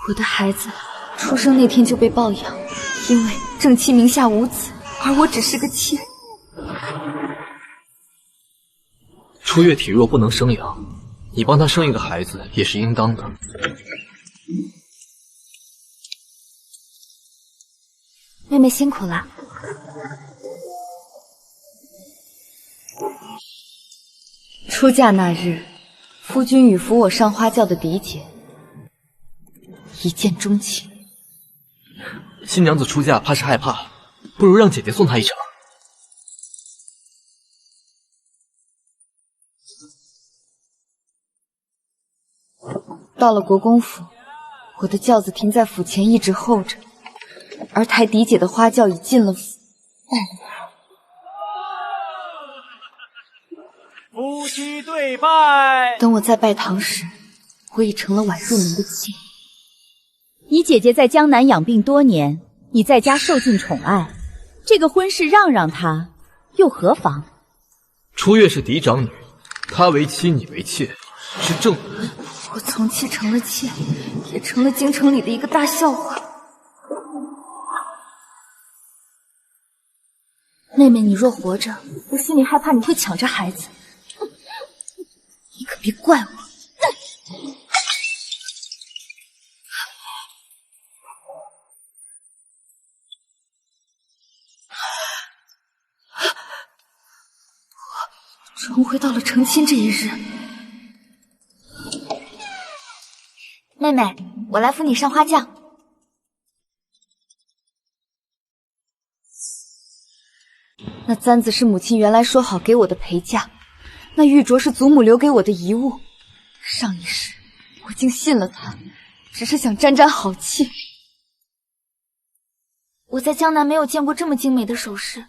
我的孩子出生那天就被抱养，因为正妻名下无子，而我只是个妾。初月体弱不能生养，你帮她生一个孩子也是应当的。妹妹辛苦了。出嫁那日，夫君与扶我上花轿的嫡姐一见钟情。新娘子出嫁怕是害怕，不如让姐姐送她一程。到了国公府，我的轿子停在府前，一直候着，而抬嫡姐的花轿已进了府。夫妻对拜。等我再拜堂时，我已成了晚入门的妾。你姐姐在江南养病多年，你在家受尽宠爱，这个婚事让她，又何妨？初月是嫡长女，她为妻，你为妾，是正门。我从妾成了妾，也成了京城里的一个大笑话。妹妹，你若活着，我心里害怕你会抢着孩子。你可别怪我。我终回到了成亲这一日。妹妹，我来扶你上花轿。那簪子是母亲原来说好给我的陪嫁，那玉镯是祖母留给我的遗物。上一世我竟信了她，只是想沾沾好气。我在江南没有见过这么精美的首饰，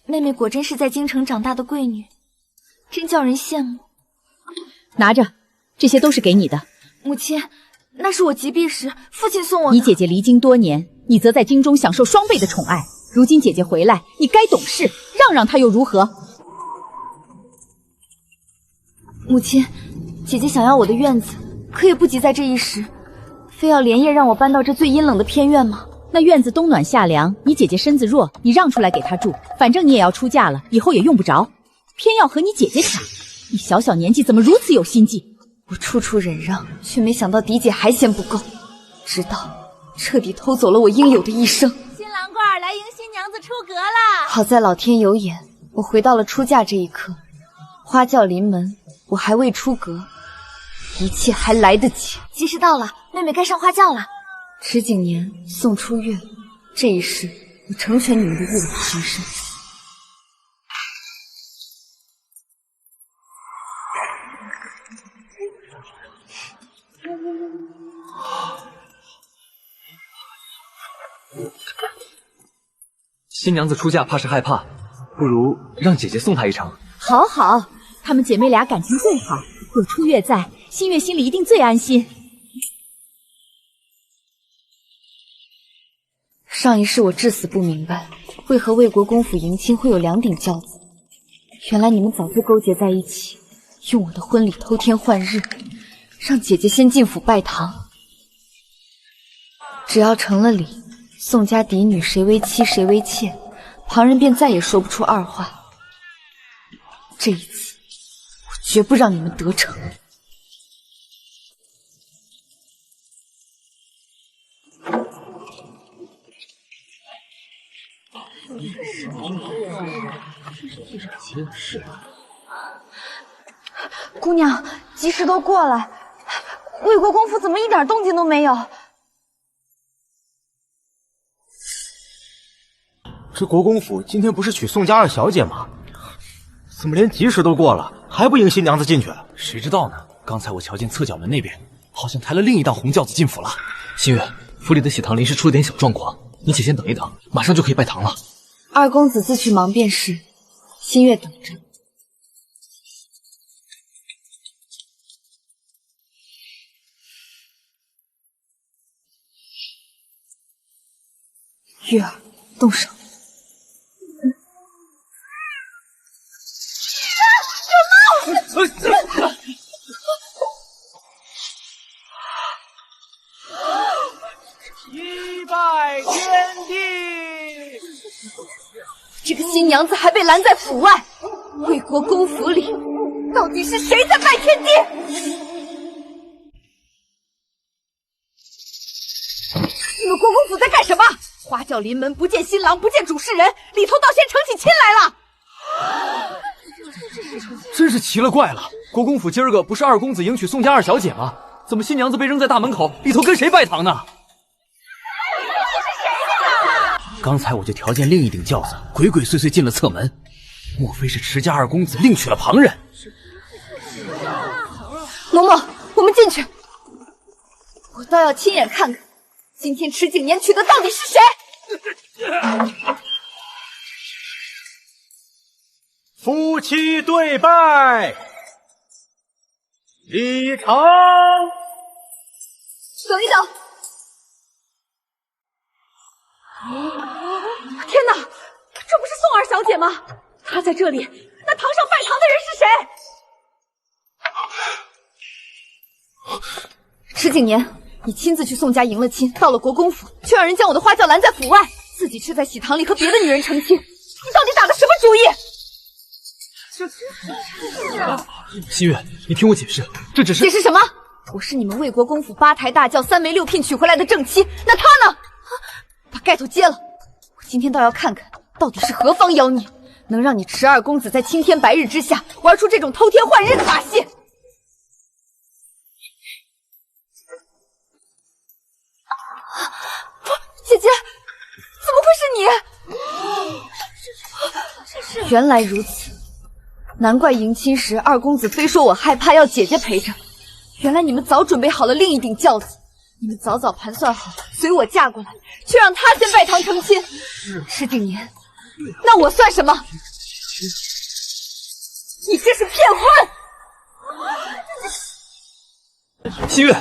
妹妹果真是在京城长大的贵女，真叫人羡慕。拿着，这些都是给你的。母亲，那是我及笄时父亲送我的。你姐姐离京多年，你则在京中享受双倍的宠爱。如今姐姐回来，你该懂事，让她又如何？母亲，姐姐想要我的院子，可也不急在这一时，非要连夜让我搬到这最阴冷的偏院吗？那院子冬暖夏凉，你姐姐身子弱，你让出来给她住，反正你也要出嫁了，以后也用不着，偏要和你姐姐抢。你小小年纪怎么如此有心计？我处处忍让，却没想到嫡姐还嫌不够，直到彻底偷走了我应有的一生。新郎官来迎新娘子出阁啦！好在老天有眼，我回到了出嫁这一刻。花轿临门，我还未出阁，一切还来得及。吉时到了，妹妹该上花轿了。迟景年送出月，这一世我成全你们的日老平生。新娘子出嫁怕是害怕，不如让姐姐送她一程。好好，她们姐妹俩感情最好，有初月在，新月心里一定最安心。上一世我至死不明白，为何魏国公府迎亲会有2顶轿子。原来你们早就勾结在一起，用我的婚礼偷天换日，让姐姐先进府拜堂。只要成了礼，宋家嫡女谁为妻谁为妾，旁人便再也说不出二话。这一次，我绝不让你们得逞。姑娘，吉时都过了，魏国公府怎么一点动静都没有？这国公府今天不是娶宋家二小姐吗？怎么连吉时都过了，还不迎新娘子进去？谁知道呢？刚才我瞧见侧角门那边好像抬了另一辆红轿子进府了。新月，府里的喜堂临时出了点小状况，你且先等一等，马上就可以拜堂了。二公子自去忙便是，新月等着。月儿，动手！这个新娘子还被拦在府外，魏国公府里到底是谁在拜天地？你们国公府在干什么？花轿临门，不见新郎，不见主事人，里头倒先成起亲来了。真是奇了怪了，国公府今儿个不是二公子迎娶宋家二小姐吗？怎么新娘子被扔在大门口，里头跟谁拜堂呢？刚才我就瞧见另一顶轿子鬼鬼祟祟进了侧门，莫非是池家二公子另娶了旁人？嬷嬷，我们进去，我倒要亲眼看看，今天池景年娶的到底是谁？夫妻对拜，礼成。等一等！天哪，这不是宋二小姐吗？她在这里，那堂上拜堂的人是谁？池景年，你亲自去宋家迎了亲，到了国公府，却让人将我的花轿拦在府外，自己却在喜堂里和别的女人成亲，你到底打的什么主意？新月，你听我解释，这只是……解释什么？我是你们魏国公府8抬大轿3媒6聘娶回来的正妻，那他呢？把盖头揭了！我今天倒要看看，到底是何方妖孽，能让你池二公子在青天白日之下玩出这种偷天换日的把戏！姐姐，怎么会是你？原来如此，难怪迎亲时二公子非说我害怕，要姐姐陪着。原来你们早准备好了另一顶轿子，你们早早盘算好，随我嫁过来，却让他先拜堂成亲。池景年，那我算什么？你这是骗婚！新月，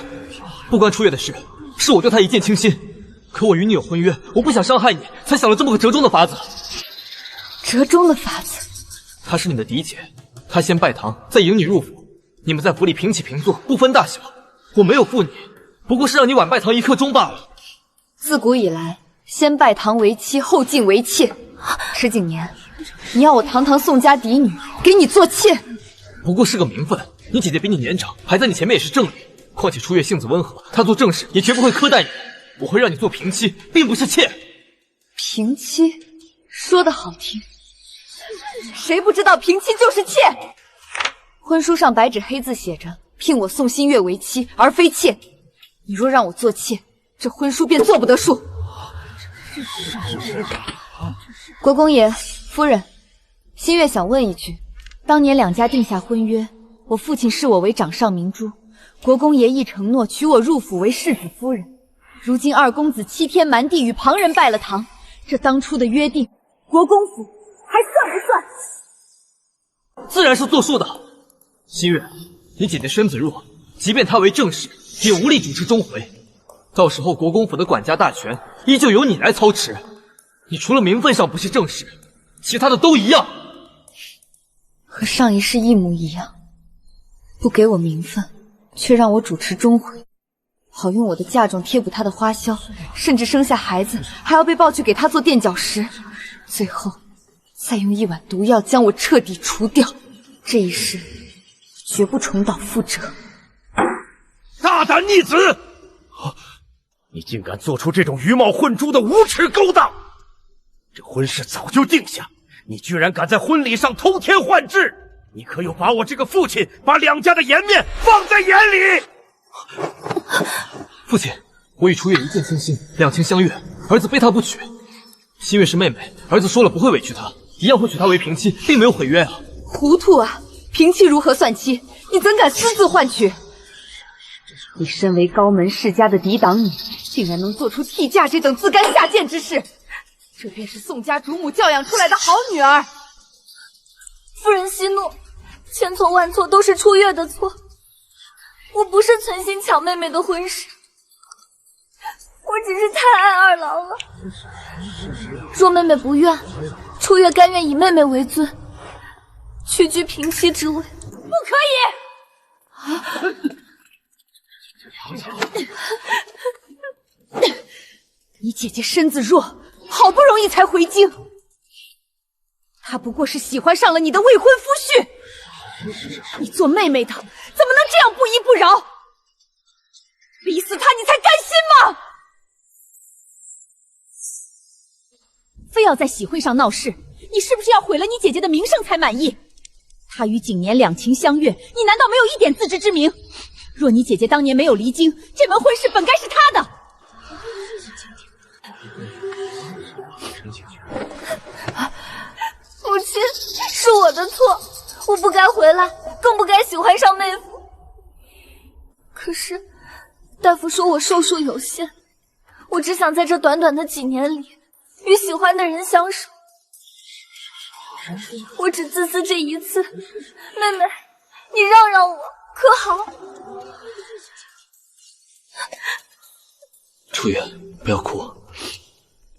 不关初月的事，是我对他一见倾心。可我与你有婚约，我不想伤害你，才想了这么个折中的法子。折中的法子？她是你的嫡姐，她先拜堂，再迎你入府，你们在府里平起平坐，不分大小。我没有负你，不过是让你晚拜堂一刻钟罢了。自古以来，先拜堂为妻，后晋为妾。池景年，你要我堂堂宋家嫡女给你做妾？不过是个名分，你姐姐比你年长，排在你前面也是正理。况且初月性子温和，她做正事也绝不会苛待你。我会让你做平妻，并不是妾。平妻，说得好听，谁不知道平妻就是妾？婚书上白纸黑字写着，聘我宋新月为妻，而非妾。你若让我做妾，这婚书便作不得数。国公爷、夫人，新月想问一句，当年两家定下婚约，我父亲视我为掌上明珠，国公爷亦承诺娶我入府为世子夫人。如今二公子欺天瞒地与旁人拜了堂，这当初的约定，国公府还算不算？自然是作数的。新月，你姐姐身子弱，即便她为正室，也无力主持钟回。到时候国公府的管家大权依旧由你来操持。你除了名分上不是正室，其他的都一样。和上一世一模一样，不给我名分，却让我主持钟回。好用我的嫁妆贴补他的花销，甚至生下孩子还要被抱去给他做垫脚石，最后再用一碗毒药将我彻底除掉。这一世绝不重蹈覆辙。大胆逆子！你竟敢做出这种鱼毛混珠的无耻勾当！这婚事早就定下，你居然敢在婚礼上偷天换日！你可有把我这个父亲，把两家的颜面放在眼里？父亲，我与初月一见倾心，两情相悦，儿子非他不娶。新月是妹妹，儿子说了不会委屈她，一样会娶她为平妻，并没有毁约啊。糊涂啊！平妻如何算妻？你怎敢私自换娶？你身为高门世家的嫡长女，竟然能做出替嫁这等自甘下贱之事，这便是宋家主母教养出来的好女儿。夫人息怒，千错万错都是初月的错，我不是存心抢妹妹的婚事，我只是太爱二郎了。若妹妹不愿，初月甘愿以妹妹为尊，屈居平妻之位。不可以！你姐姐身子弱，好不容易才回京，他不过是喜欢上了你的未婚夫婿。你做妹妹的怎么能这样不依不饶？逼死他你才甘心吗？非要在喜会上闹事，你是不是要毁了你姐姐的名声才满意？她与景年两情相悦，你难道没有一点自知之明？若你姐姐当年没有离京，这门婚事本该是她的。母亲，是我的错，我不该回来，更不该喜欢上妹夫。可是，大夫说我寿数有限，我只想在这短短的几年里，与喜欢的人相守。我只自私这一次，妹妹，你让让我，可好？初月，不要哭，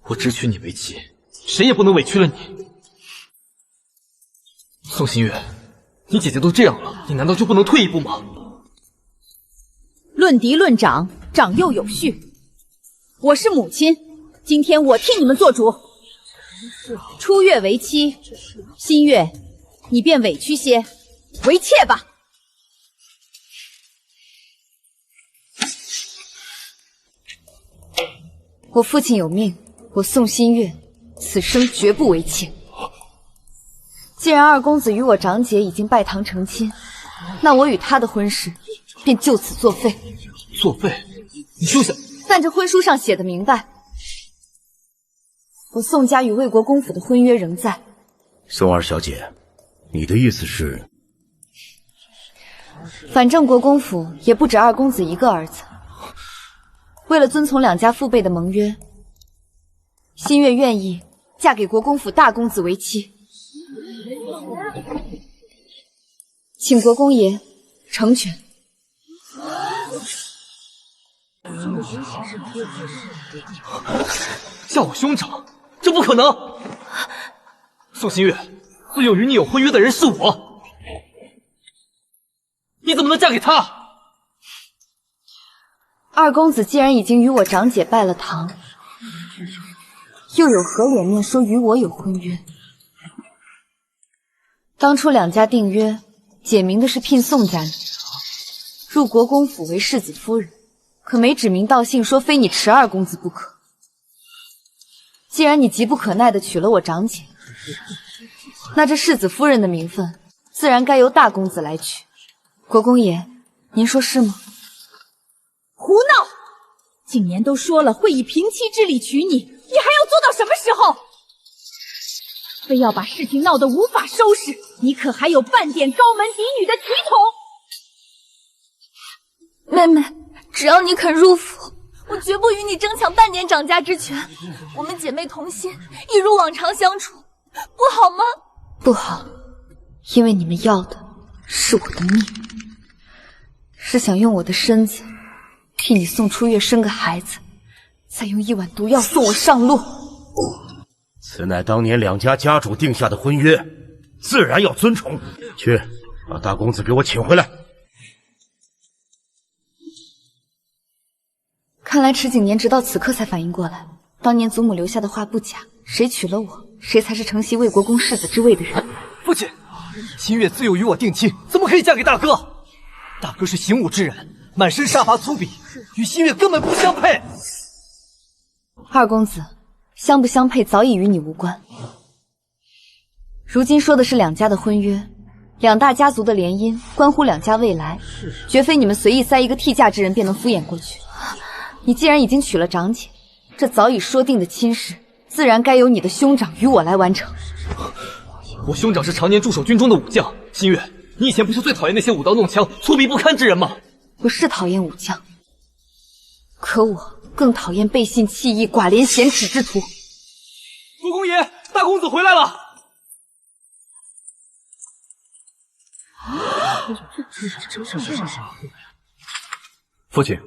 我只娶你为妻，谁也不能委屈了你。宋新月，你姐姐都这样了，你难道就不能退一步吗？论嫡论长，长幼有序。我是母亲，今天我替你们做主。初月为妻，新月，你便委屈些，为妾吧。我父亲有命，我宋新月此生绝不为妾。既然二公子与我长姐已经拜堂成亲，那我与他的婚事便就此作废。作废？你休想！但这婚书上写的明白，我宋家与魏国公府的婚约仍在。宋二小姐，你的意思是？反正国公府也不止二公子一个儿子，为了遵从两家父辈的盟约，新月愿意嫁给国公府大公子为妻，请国公爷成全。叫我兄长，这不可能！宋新月，自幼与你有婚约的人是我，你怎么能嫁给他？二公子既然已经与我长姐拜了堂，又有何脸面说与我有婚约？当初两家订约，解明的是聘宋家女入国公府为世子夫人，可没指名道姓说非你迟二公子不可。既然你急不可耐地娶了我长姐，那这世子夫人的名分自然该由大公子来取。国公爷，您说是吗？胡闹！景年都说了会以平妻之礼娶你，你还要做到什么时候？非要把事情闹得无法收拾，你可还有半点高门嫡女的体统？妹妹，只要你肯入府，我绝不与你争抢半点掌家之权。我们姐妹同心，一如往常相处，不好吗？不好，因为你们要的是我的命，是想用我的身子替你宋初月生个孩子，再用一碗毒药送我上路。此乃当年两家家主定下的婚约，自然要遵从。去，把大公子给我请回来。看来池景年直到此刻才反应过来，当年祖母留下的话不假，谁娶了我，谁才是承袭魏国公世子之位的人。父亲，新月自幼与我定亲，怎么可以嫁给大哥？大哥是行武之人，满身杀伐粗鄙，与新月根本不相配。二公子，相不相配早已与你无关。如今说的是两家的婚约，两大家族的联姻关乎两家未来，绝非你们随意塞一个替嫁之人便能敷衍过去。你既然已经娶了长姐，这早已说定的亲事，自然该由你的兄长与我来完成。我兄长是常年驻守军中的武将，新月，你以前不是最讨厌那些舞刀弄枪、粗鄙不堪之人吗？我是讨厌武将，可我更讨厌背信弃义、寡廉鲜耻之徒。国公爷，大公子回来了。父亲，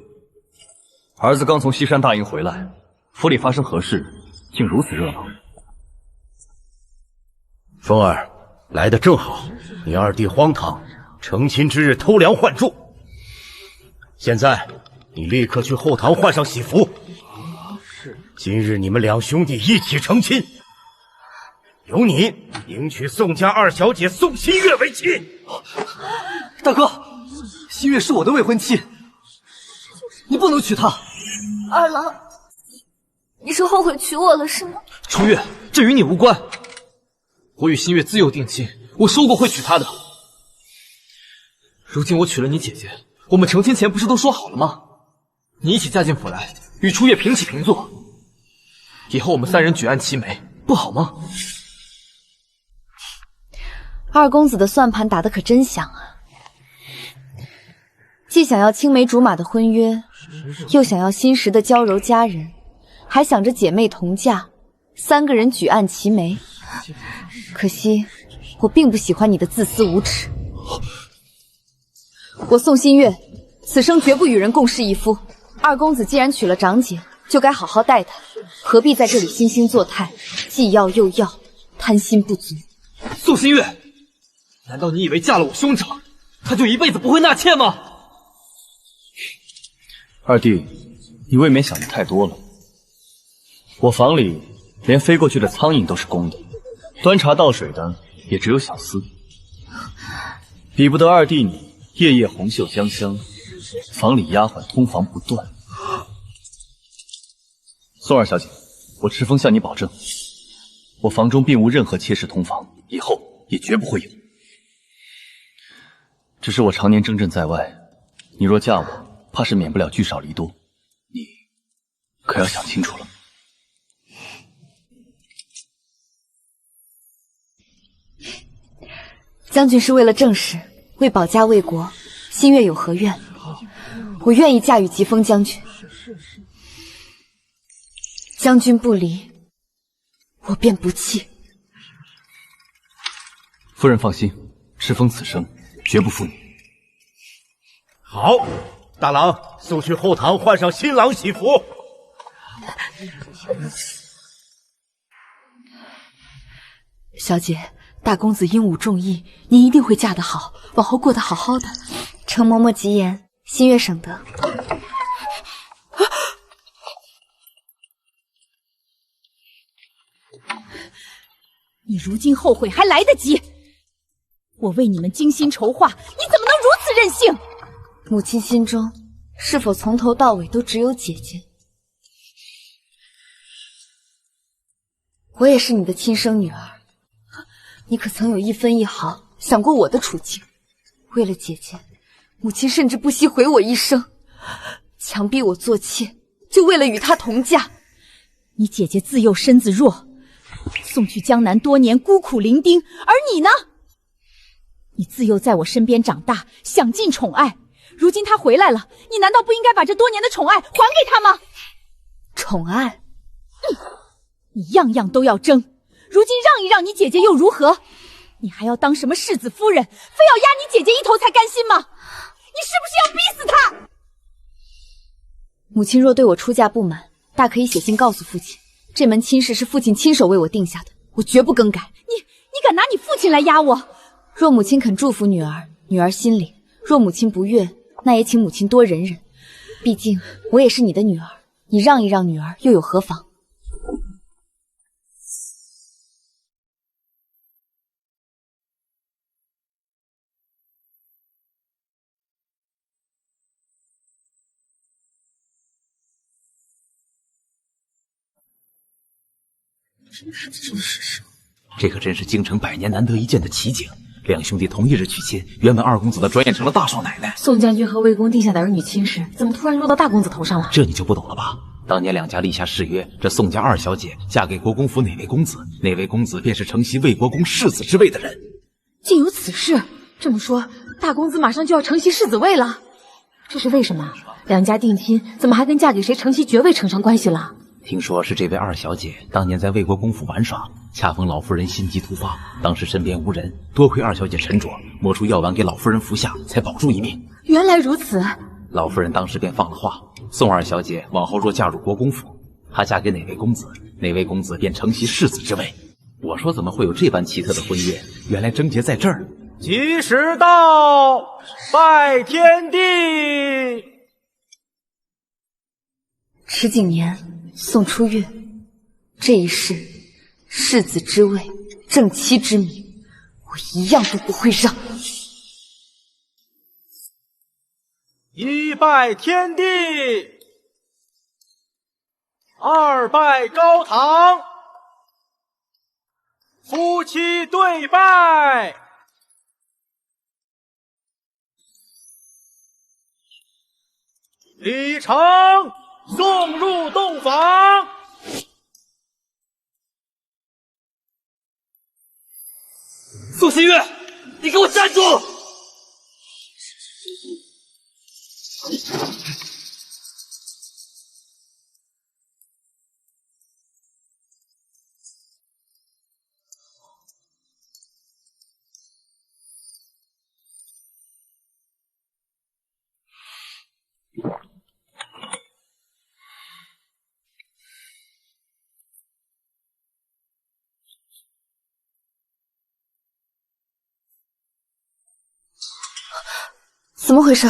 儿子刚从西山大营回来，府里发生何事，竟如此热闹？风儿来得正好，你二弟荒唐，成亲之日偷梁换柱。现在你立刻去后堂换上喜服。今日你们两兄弟一起成亲，由你迎娶宋家二小姐宋新月为妻。大哥，新月是我的未婚妻，你不能娶她。二郎，你是后悔娶我了是吗？初月，这与你无关。我与新月自幼定亲，我说过会娶她的。如今我娶了你姐姐，我们成亲前不是都说好了吗？你一起嫁进府来，与初月平起平坐，以后我们三人举案齐眉，不好吗？二公子的算盘打得可真响啊！既想要青梅竹马的婚约，又想要新时的娇柔佳人，还想着姐妹同嫁，三个人举案齐眉。可惜，我并不喜欢你的自私无耻。我宋新月，此生绝不与人共侍一夫。二公子既然娶了长姐，就该好好待她，何必在这里惺惺作态，既要又要，贪心不足。宋新月，难道你以为嫁了我兄长，他就一辈子不会纳妾吗？二弟，你未免想的太多了。我房里连飞过去的苍蝇都是公的，端茶倒水的也只有小厮，比不得二弟你夜夜红袖香香，房里丫鬟通房不断。宋二小姐，我赤峰向你保证，我房中并无任何妾室通房，以后也绝不会有。只是我常年征战在外，你若嫁我，怕是免不了聚少离多，你可要想清楚了。将军是为了正事，为保家卫国，新月有何愿？我愿意嫁与疾风将军。将军不离，我便不弃。夫人放心，赤峰此生绝不负你。好，大郎送去后堂换上新郎喜服。小姐，大公子英武重义，您一定会嫁得好，往后过得好好的。程嬷嬷吉言，新月省得。你如今后悔还来得及。我为你们精心筹划，你怎么能如此任性？母亲心中是否从头到尾都只有姐姐？我也是你的亲生女儿，你可曾有一分一毫想过我的处境？为了姐姐，母亲甚至不惜毁我一生，强逼我做妾，就为了与她同嫁。你姐姐自幼身子弱，送去江南多年，孤苦伶仃，而你呢？你自幼在我身边长大，享尽宠爱，如今她回来了，你难道不应该把这多年的宠爱还给她吗？宠爱？你样样都要争，如今让一让你姐姐又如何？你还要当什么世子夫人，非要压你姐姐一头才甘心吗？你是不是要逼死她？母亲若对我出嫁不满，大可以写信告诉父亲，这门亲事是父亲亲手为我定下的，我绝不更改。你敢拿你父亲来压我？若母亲肯祝福女儿，女儿心领；若母亲不悦，那也请母亲多忍忍。毕竟我也是你的女儿，你让一让女儿又有何妨？这可真是京城100年难得一见的奇景。两兄弟同一日娶亲，原本二公子的转眼成了大少奶奶。宋将军和魏公定下的儿女亲事，怎么突然落到大公子头上了？这你就不懂了吧？当年两家立下誓约，这宋家二小姐嫁给国公府哪位公子，哪位公子便是承袭魏国公世子之位的人。竟有此事！这么说，大公子马上就要承袭世子位了？这是为什么？两家定亲，怎么还跟嫁给谁承袭爵位扯上关系了？听说是这位二小姐当年在魏国公府玩耍，恰逢老夫人心急突发，当时身边无人，多亏二小姐沉着，磨出药丸给老夫人服下，才保住一命。原来如此。老夫人当时便放了话，宋二小姐往后若嫁入国公府，她嫁给哪位公子，哪位公子便承袭世子之位。我说怎么会有这般奇特的婚约？原来症结在这儿。吉时到，拜天地。迟景年，宋初月，这一世，世子之位正妻之名，我一样都不会让。一拜天地，二拜高堂，夫妻对拜。李成送入洞房。宋新月，你给我站住！怎么回事？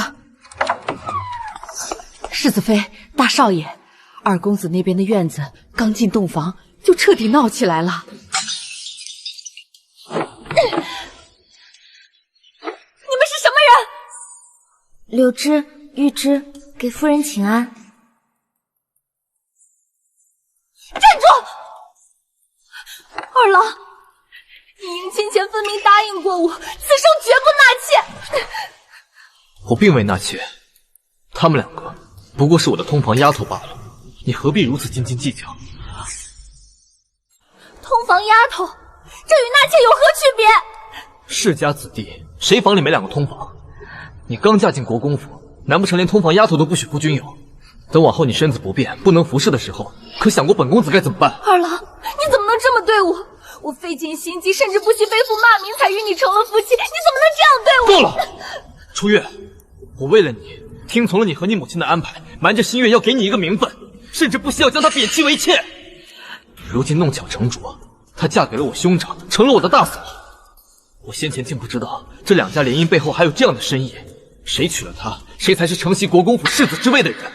世子妃，大少爷，二公子那边的院子刚进洞房就彻底闹起来了。你们是什么人？柳枝、玉枝，给夫人请安。站住！二郎，你迎亲前分明答应过我，此生绝不纳妾。我并未纳妾，他们两个不过是我的通房丫头罢了，你何必如此斤斤计较？通房丫头，这与纳妾有何区别？世家子弟，谁房里没两个通房？你刚嫁进国公府，难不成连通房丫头都不许夫君有？等往后你身子不便，不能服侍的时候，可想过本公子该怎么办？二郎，你怎么能这么对我？我费尽心机，甚至不惜背负骂名，才与你成了夫妻，你怎么能这样对我？够了，初月，我为了你，听从了你和你母亲的安排，瞒着新月要给你一个名分，甚至不惜要将她贬妻为妾。如今弄巧成拙，她嫁给了我兄长，成了我的大嫂。我先前竟不知道这两家联姻背后还有这样的深意，谁娶了她，谁才是承袭国公府世子之位的人。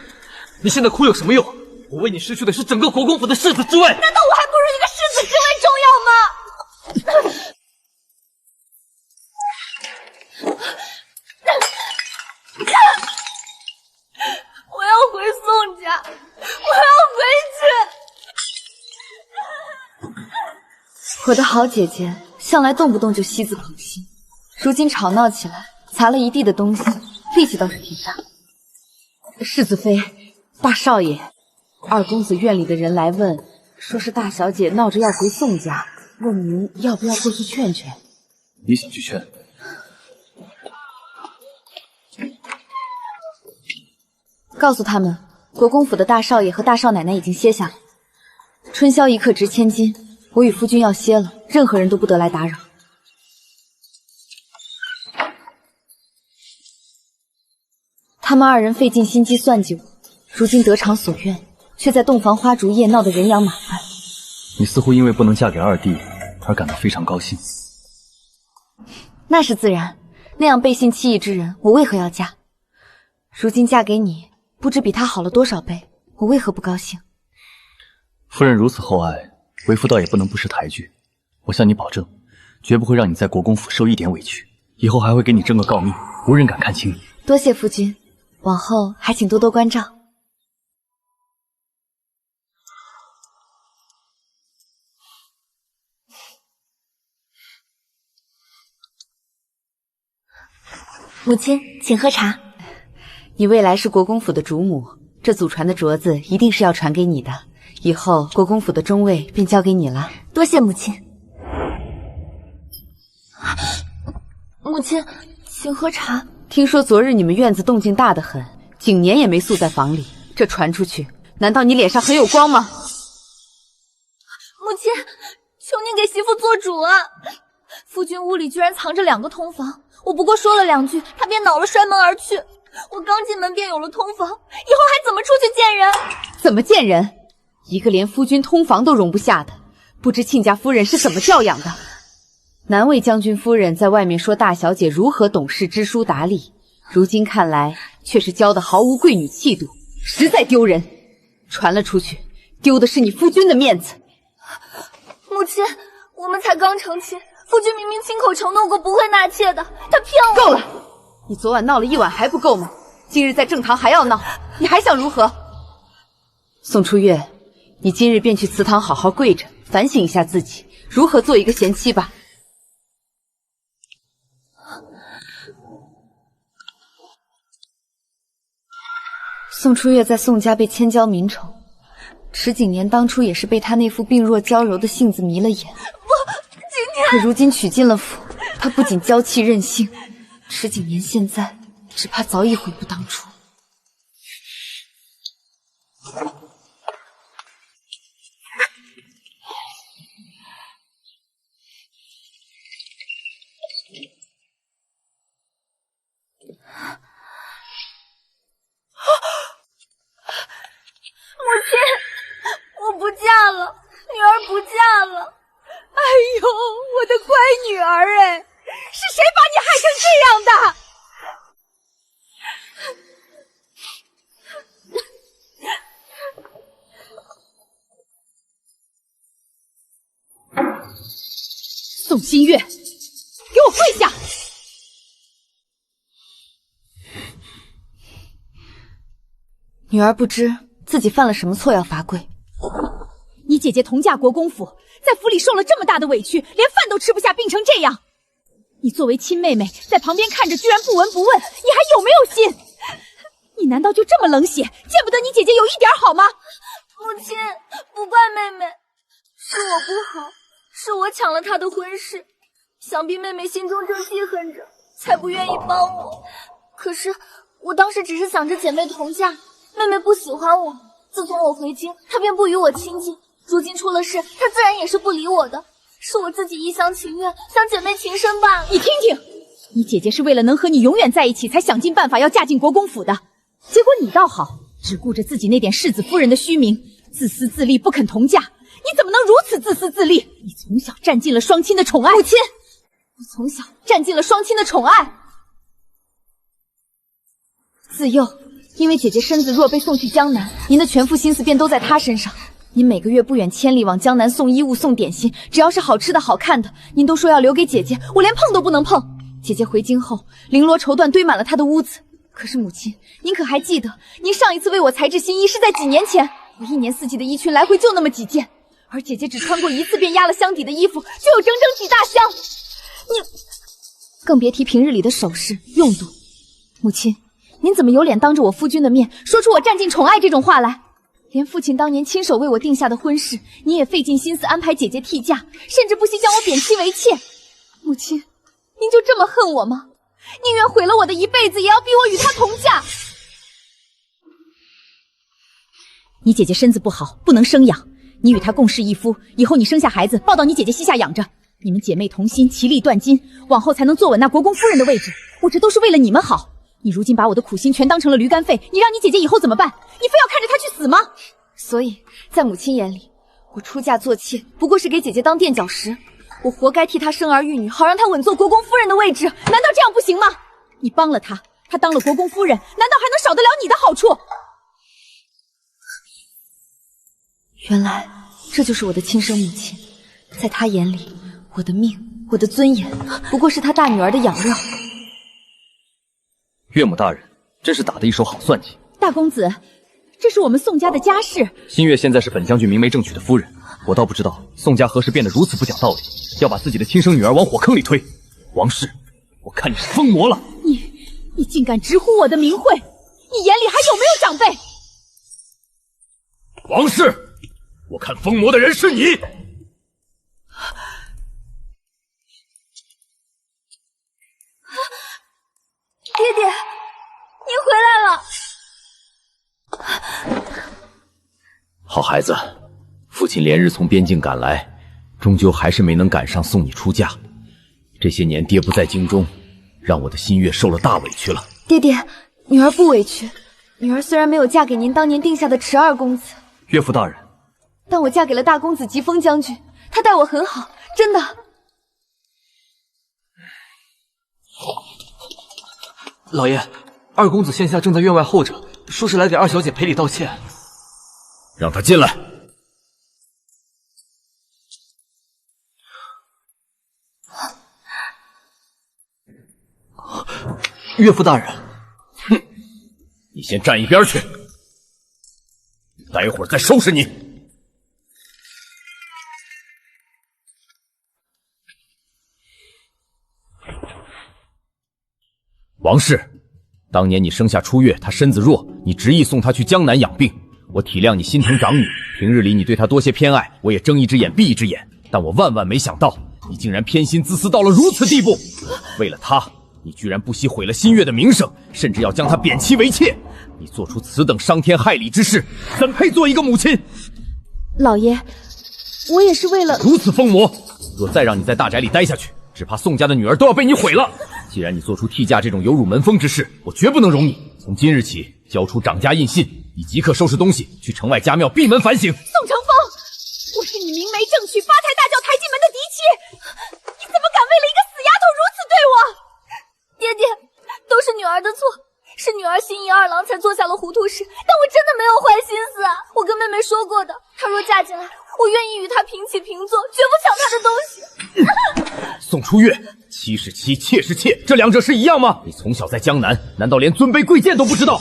你现在哭有什么用？我为你失去的是整个国公府的世子之位。难道我还不如一个世子之位重要吗？我要回宋家，我要回去。我的好姐姐向来动不动就戏子捧心，如今吵闹起来，砸了一地的东西，力气倒是挺大。世子妃，大少爷，二公子院里的人来问，说是大小姐闹着要回宋家，问您要不要过去劝劝。你想去劝？告诉他们，国公府的大少爷和大少奶奶已经歇下了。春宵一刻值千金，我与夫君要歇了，任何人都不得来打扰。他们二人费尽心机算计我，如今得偿所愿，却在洞房花烛夜闹得人仰马翻。你似乎因为不能嫁给二弟而感到非常高兴。那是自然，那样背信弃义之人，我为何要嫁？如今嫁给你，不知比他好了多少倍，我为何不高兴？夫人如此厚爱，为夫倒也不能不识抬举。我向你保证，绝不会让你在国公府受一点委屈，以后还会给你争个诰命，无人敢看轻你。多谢夫君，往后还请多多关照。母亲，请喝茶。你未来是国公府的主母，这祖传的镯子一定是要传给你的，以后国公府的中位便交给你了。多谢母亲。母亲，请喝茶。听说昨日你们院子动静大得很，景年也没宿在房里，这传出去，难道你脸上很有光吗？母亲，求您给媳妇做主啊！夫君屋里居然藏着2个通房，我不过说了2句，他便恼了，摔门而去。我刚进门便有了通房，以后还怎么出去见人？怎么见人？一个连夫君通房都容不下的，不知亲家夫人是怎么教养的？南魏将军夫人在外面说大小姐如何懂事、知书达理，如今看来却是教的毫无贵女气度，实在丢人。传了出去，丢的是你夫君的面子。母亲，我们才刚成亲，夫君明明亲口承诺过不会纳妾的，他骗我。够了！你昨晚闹了一晚还不够吗？今日在正堂还要闹，你还想如何？宋初月，你今日便去祠堂好好跪着，反省一下自己，如何做一个贤妻吧。宋初月在宋家被千娇名宠，池景年当初也是被他那副病弱娇柔的性子迷了眼。可如今娶进了府，他不仅娇气任性，池景年现在只怕早已悔不当初。母亲，我不嫁了，女儿不嫁了。哎呦，我的乖女儿哎，是谁把你害成这样的？宋新月，给我跪下！女儿不知自己犯了什么错要罚跪。你姐姐同嫁国公府，在府里受了这么大的委屈，连饭都吃不下，病成这样。你作为亲妹妹，在旁边看着居然不闻不问，你还有没有心？你难道就这么冷血，见不得你姐姐有一点好吗？母亲，不怪妹妹，是我不好，是我抢了她的婚事，想必妹妹心中正记恨着，才不愿意帮我。可是我当时只是想着姐妹同嫁，妹妹不喜欢我，自从我回京，她便不与我亲近。如今出了事，她自然也是不理我的，是我自己一厢情愿，想姐妹情深罢了。你听听，你姐姐是为了能和你永远在一起，才想尽办法要嫁进国公府的。结果你倒好，只顾着自己那点世子夫人的虚名，自私自利，不肯同嫁。你怎么能如此自私自利？你从小占尽了双亲的宠爱。母亲，我从小占尽了双亲的宠爱。自幼因为姐姐身子弱被送去江南，您的全副心思便都在她身上。您每个月不远千里往江南送衣物送点心，只要是好吃的好看的，您都说要留给姐姐，我连碰都不能碰。姐姐回京后，绫罗绸缎堆满了她的屋子。可是母亲，您可还记得，您上一次为我裁制新衣是在几年前？我一年四季的衣裙来回就那么几件，而姐姐只穿过一次便压了箱底的衣服，就有整整几大箱。你更别提平日里的首饰用度。母亲，您怎么有脸当着我夫君的面说出我占尽宠爱这种话来？连父亲当年亲手为我定下的婚事，你也费尽心思安排姐姐替嫁，甚至不惜将我贬妻为妾。母亲，您就这么恨我吗？宁愿毁了我的一辈子，也要逼我与她同嫁。你姐姐身子不好，不能生养，你与她共侍一夫，以后你生下孩子，抱到你姐姐膝下养着。你们姐妹同心，其利断金，往后才能坐稳那国公夫人的位置。我这都是为了你们好。你如今把我的苦心全当成了驴肝肺，你让你姐姐以后怎么办？你非要看着她去死吗？所以在母亲眼里，我出嫁做妾不过是给姐姐当垫脚石，我活该替她生儿育女，好让她稳坐国公夫人的位置。难道这样不行吗？你帮了她，她当了国公夫人，难道还能少得了你的好处？原来这就是我的亲生母亲，在她眼里，我的命，我的尊严，不过是她大女儿的养乐。岳母大人真是打得一手好算计。大公子，这是我们宋家的家事。新月现在是本将军明媒正娶的夫人，我倒不知道宋家何时变得如此不讲道理，要把自己的亲生女儿往火坑里推。王氏，我看你是疯魔了！你竟敢直呼我的名讳，你眼里还有没有长辈？王氏，我看疯魔的人是你。爹爹，你回来了。好孩子，父亲连日从边境赶来，终究还是没能赶上送你出嫁。这些年爹不在京中，让我的新月受了大委屈了。爹爹，女儿不委屈。女儿虽然没有嫁给您当年定下的池二公子，岳父大人，但我嫁给了大公子疾风将军，他待我很好，真的。老爷，二公子现下正在院外候着，说是来给二小姐赔礼道歉。让他进来。岳父大人，哼，你先站一边去，待会儿再收拾你。王氏，当年你生下初月，她身子弱，你执意送她去江南养病。我体谅你心疼长女，平日里你对她多些偏爱，我也睁一只眼闭一只眼。但我万万没想到，你竟然偏心自私到了如此地步。为了她，你居然不惜毁了新月的名声，甚至要将她贬妻为妾。你做出此等伤天害理之事，怎配做一个母亲？老爷，我也是为了如此疯魔，若再让你在大宅里待下去，只怕宋家的女儿都要被你毁了。既然你做出替嫁这种有辱门风之事，我绝不能容你。从今日起，交出长家印信，你即刻收拾东西去城外家庙闭门反省。宋承风，我是你明媒正娶、八抬大轿抬进门的嫡妻，你怎么敢为了一个死丫头如此对我？爹爹，都是女儿的错，是女儿心仪二郎才做下了糊涂事，但我真的没有坏心思啊！我跟妹妹说过的，她若嫁进来，我愿意与她平起平坐，绝不抢她的东西。宋初月，妻是妻，妾是妾，这两者是一样吗？你从小在江南，难道连尊卑贵贱都不知道？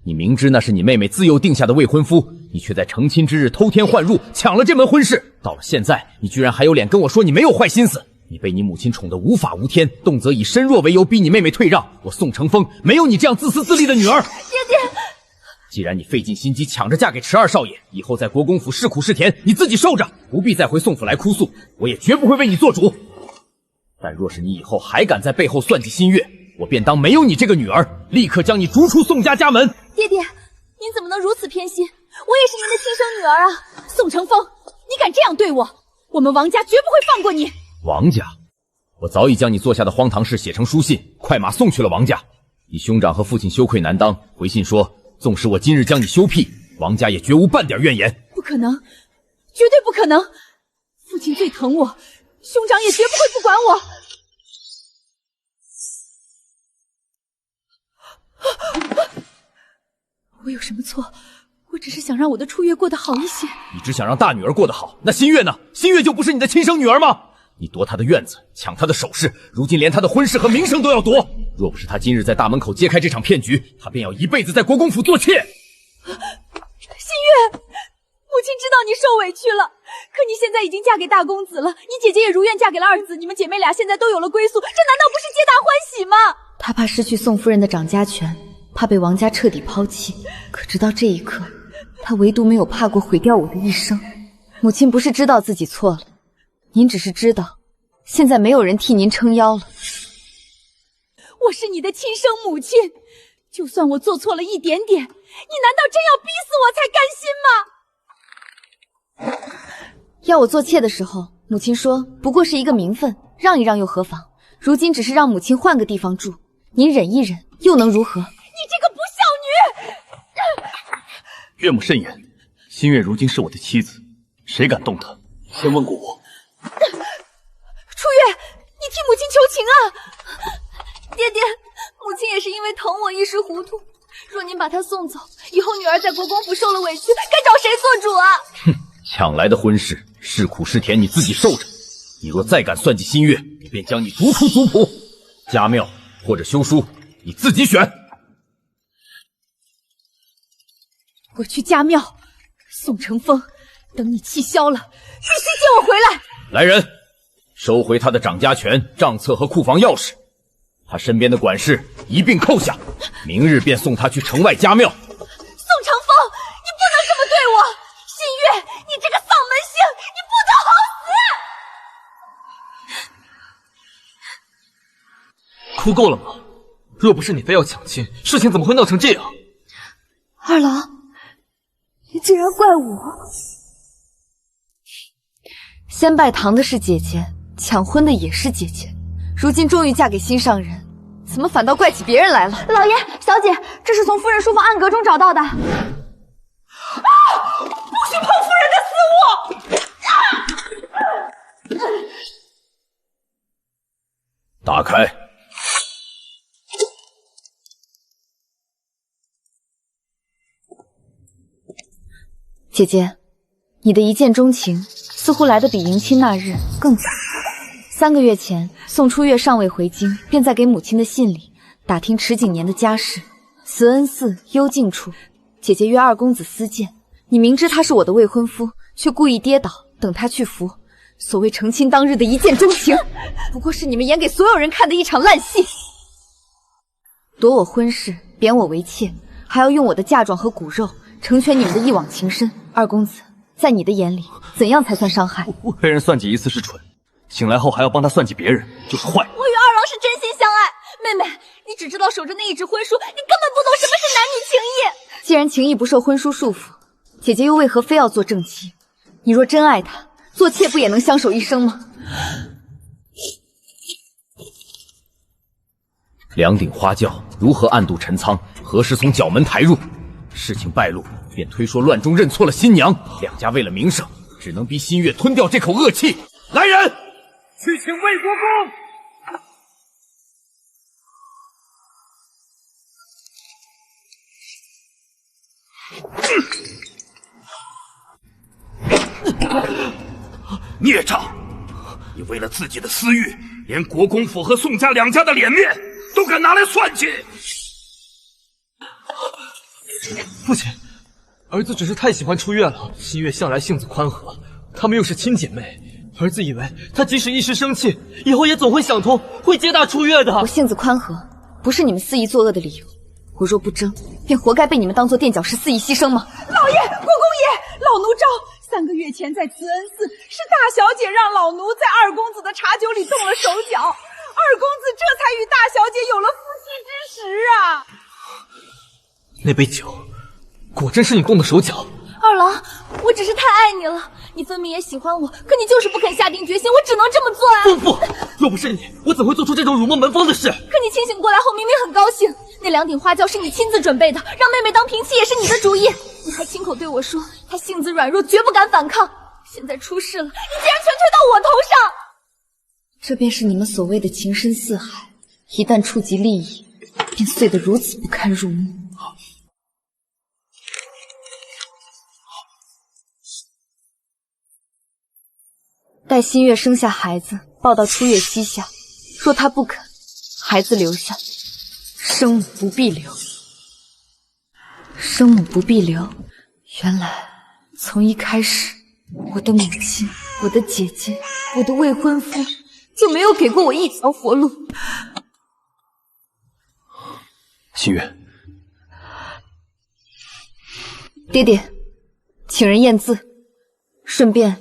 你明知那是你妹妹自幼定下的未婚夫，你却在成亲之日偷天换入，抢了这门婚事。到了现在，你居然还有脸跟我说你没有坏心思？你被你母亲宠得无法无天，动辄以身弱为由逼你妹妹退让。我宋承风没有你这样自私自利的女儿。爹爹，既然你费尽心机抢着嫁给池二少爷，以后在国公府是苦是甜你自己受着，不必再回宋府来哭诉，我也绝不会为你做主。但若是你以后还敢在背后算计新月，我便当没有你这个女儿，立刻将你逐出宋家家门。爹爹，您怎么能如此偏心？我也是您的亲生女儿啊！宋承风，你敢这样对我，我们王家绝不会放过你。王家，我早已将你做下的荒唐事写成书信，快马送去了王家。你兄长和父亲羞愧难当，回信说，纵使我今日将你休辟，王家也绝无半点怨言。不可能，绝对不可能！父亲最疼我，兄长也绝不会不管我。我有什么错？我只是想让我的初月过得好一些。你只想让大女儿过得好，那新月呢？新月就不是你的亲生女儿吗？你夺她的院子，抢她的首饰，如今连她的婚事和名声都要夺。若不是她今日在大门口揭开这场骗局，她便要一辈子在国公府做妾。新月，母亲知道你受委屈了，可你现在已经嫁给大公子了，你姐姐也如愿嫁给了二子，你们姐妹俩现在都有了归宿，这难道不是皆大欢喜吗？她怕失去宋夫人的掌家权，怕被王家彻底抛弃，可直到这一刻，她唯独没有怕过毁掉我的一生。母亲不是知道自己错了，您只是知道，现在没有人替您撑腰了。我是你的亲生母亲，就算我做错了一点点，你难道真要逼死我才甘心吗？要我做妾的时候，母亲说不过是一个名分，让一让又何妨？如今只是让母亲换个地方住，您忍一忍又能如何？你这个不孝女！岳母慎言，新月如今是我的妻子，谁敢动她？先问过我。初月，你替母亲求情啊！爹爹，母亲也是因为疼我一时糊涂。若您把她送走，以后女儿在国公府受了委屈，该找谁做主啊？哼，抢来的婚事，是苦是甜你自己受着。你若再敢算计新月，我便将你逐出族谱。家庙或者休书，你自己选。我去家庙。宋承风，等你气消了，必须接我回来。来人，收回他的掌家权、账册和库房钥匙，他身边的管事一并扣下，明日便送他去城外家庙。宋承风，你不能这么对我！新月，你这个丧门星，你不得好死！哭够了吗？若不是你非要抢亲，事情怎么会闹成这样？二郎，你竟然怪我！先拜堂的是姐姐，抢婚的也是姐姐，如今终于嫁给心上人，怎么反倒怪起别人来了？老爷、小姐，这是从夫人书房暗格中找到的。啊！不许碰夫人的私物！打开。姐姐，你的一见钟情似乎来得比迎亲那日更早。3个月前，宋初月尚未回京，便在给母亲的信里打听池景年的家事。慈恩寺幽静处，姐姐约二公子私见。你明知他是我的未婚夫，却故意跌倒，等他去扶。所谓成亲当日的一见钟情，不过是你们演给所有人看的一场烂戏。夺我婚事，贬我为妾，还要用我的嫁妆和骨肉成全你们的一往情深。二公子，在你的眼里，怎样才算伤害？被人算计一次是蠢，醒来后还要帮他算计别人，就是坏。我与二郎是真心相爱，妹妹，你只知道守着那一纸婚书，你根本不懂什么是男女情义。既然情义不受婚书束缚，姐姐又为何非要做正妻？你若真爱他，做妾不也能相守一生吗？两顶花轿如何暗度陈仓？何时从角门抬入？事情败露，便推说乱中认错了新娘。两家为了名声，只能逼新月吞掉这口恶气。来人，去请魏国公。孽障！你为了自己的私欲，连国公府和宋家两家的脸面都敢拿来算计！父亲，儿子只是太喜欢初月了。新月向来性子宽和，她们又是亲姐妹，儿子以为她即使一时生气，以后也总会想通，会接纳初月的。我性子宽和，不是你们肆意作恶的理由。我若不争，便活该被你们当作垫脚石肆意牺牲吗？老爷，国公爷，老奴招！3个月前在慈恩寺，是大小姐让老奴在二公子的茶酒里动了手脚，二公子这才与大小姐有了夫妻之实啊！那杯酒，果真是你动的手脚。二郎，我只是太爱你了，你分明也喜欢我，可你就是不肯下定决心，我只能这么做啊！不，若不是你，我怎会做出这种辱没门风的事？可你清醒过来后，明明很高兴。那2顶花轿是你亲自准备的，让妹妹当平妻也是你的主意。你还亲口对我说，她性子软弱，绝不敢反抗。现在出事了，你竟然全推到我头上！这便是你们所谓的情深似海，一旦触及利益，便碎得如此不堪入目。待新月生下孩子，抱到初月膝下，若她不肯，孩子留下，生母不必留。生母不必留，原来从一开始，我的母亲、我的姐姐、我的未婚夫就没有给过我一条活路。新月，爹爹，请人验字，顺便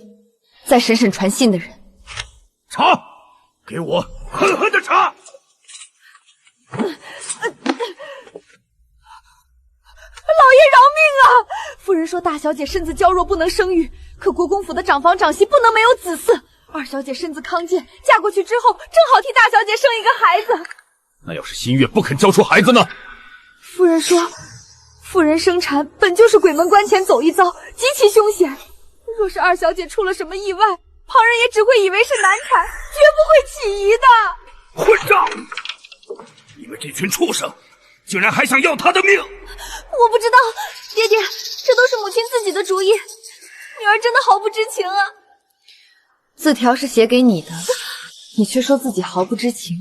再审审传信的人。查，给我狠狠的查！老爷饶命啊！夫人说大小姐身子娇弱，不能生育，可国公府的长房长媳不能没有子嗣。二小姐身子康健，嫁过去之后，正好替大小姐生一个孩子。那要是新月不肯交出孩子呢？夫人说，妇人生产本就是鬼门关前走一遭，极其凶险。若是二小姐出了什么意外，旁人也只会以为是难产，绝不会起疑的。混账！你们这群畜生，竟然还想要她的命！我不知道，爹爹，这都是母亲自己的主意，女儿真的毫不知情啊。字条是写给你的，你却说自己毫不知情。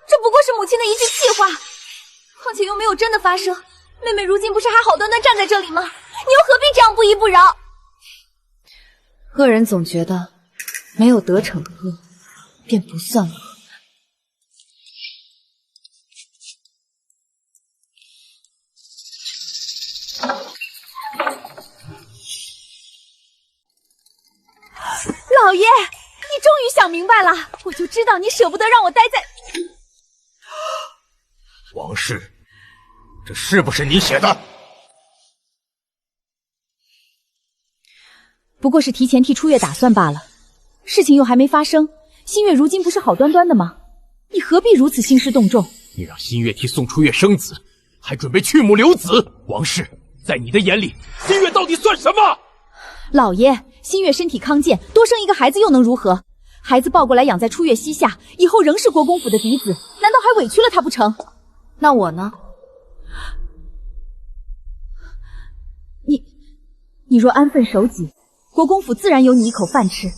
这不过是母亲的一句气话，况且又没有真的发生。妹妹如今不是还好端端站在这里吗？你又何必这样不依不饶？恶人总觉得没有得逞的恶便不算恶。老爷，你终于想明白了，我就知道你舍不得让我待在……王氏，这是不是你写的？不过是提前替初月打算罢了，事情又还没发生，新月如今不是好端端的吗？你何必如此兴师动众？你让新月替宋初月生子，还准备去母留子。王氏，在你的眼里，新月到底算什么？老爷，新月身体康健，多生一个孩子又能如何？孩子抱过来养在初月膝下，以后仍是国公府的嫡子，难道还委屈了他不成？那我呢？你若安分守己，国公府自然有你一口饭吃。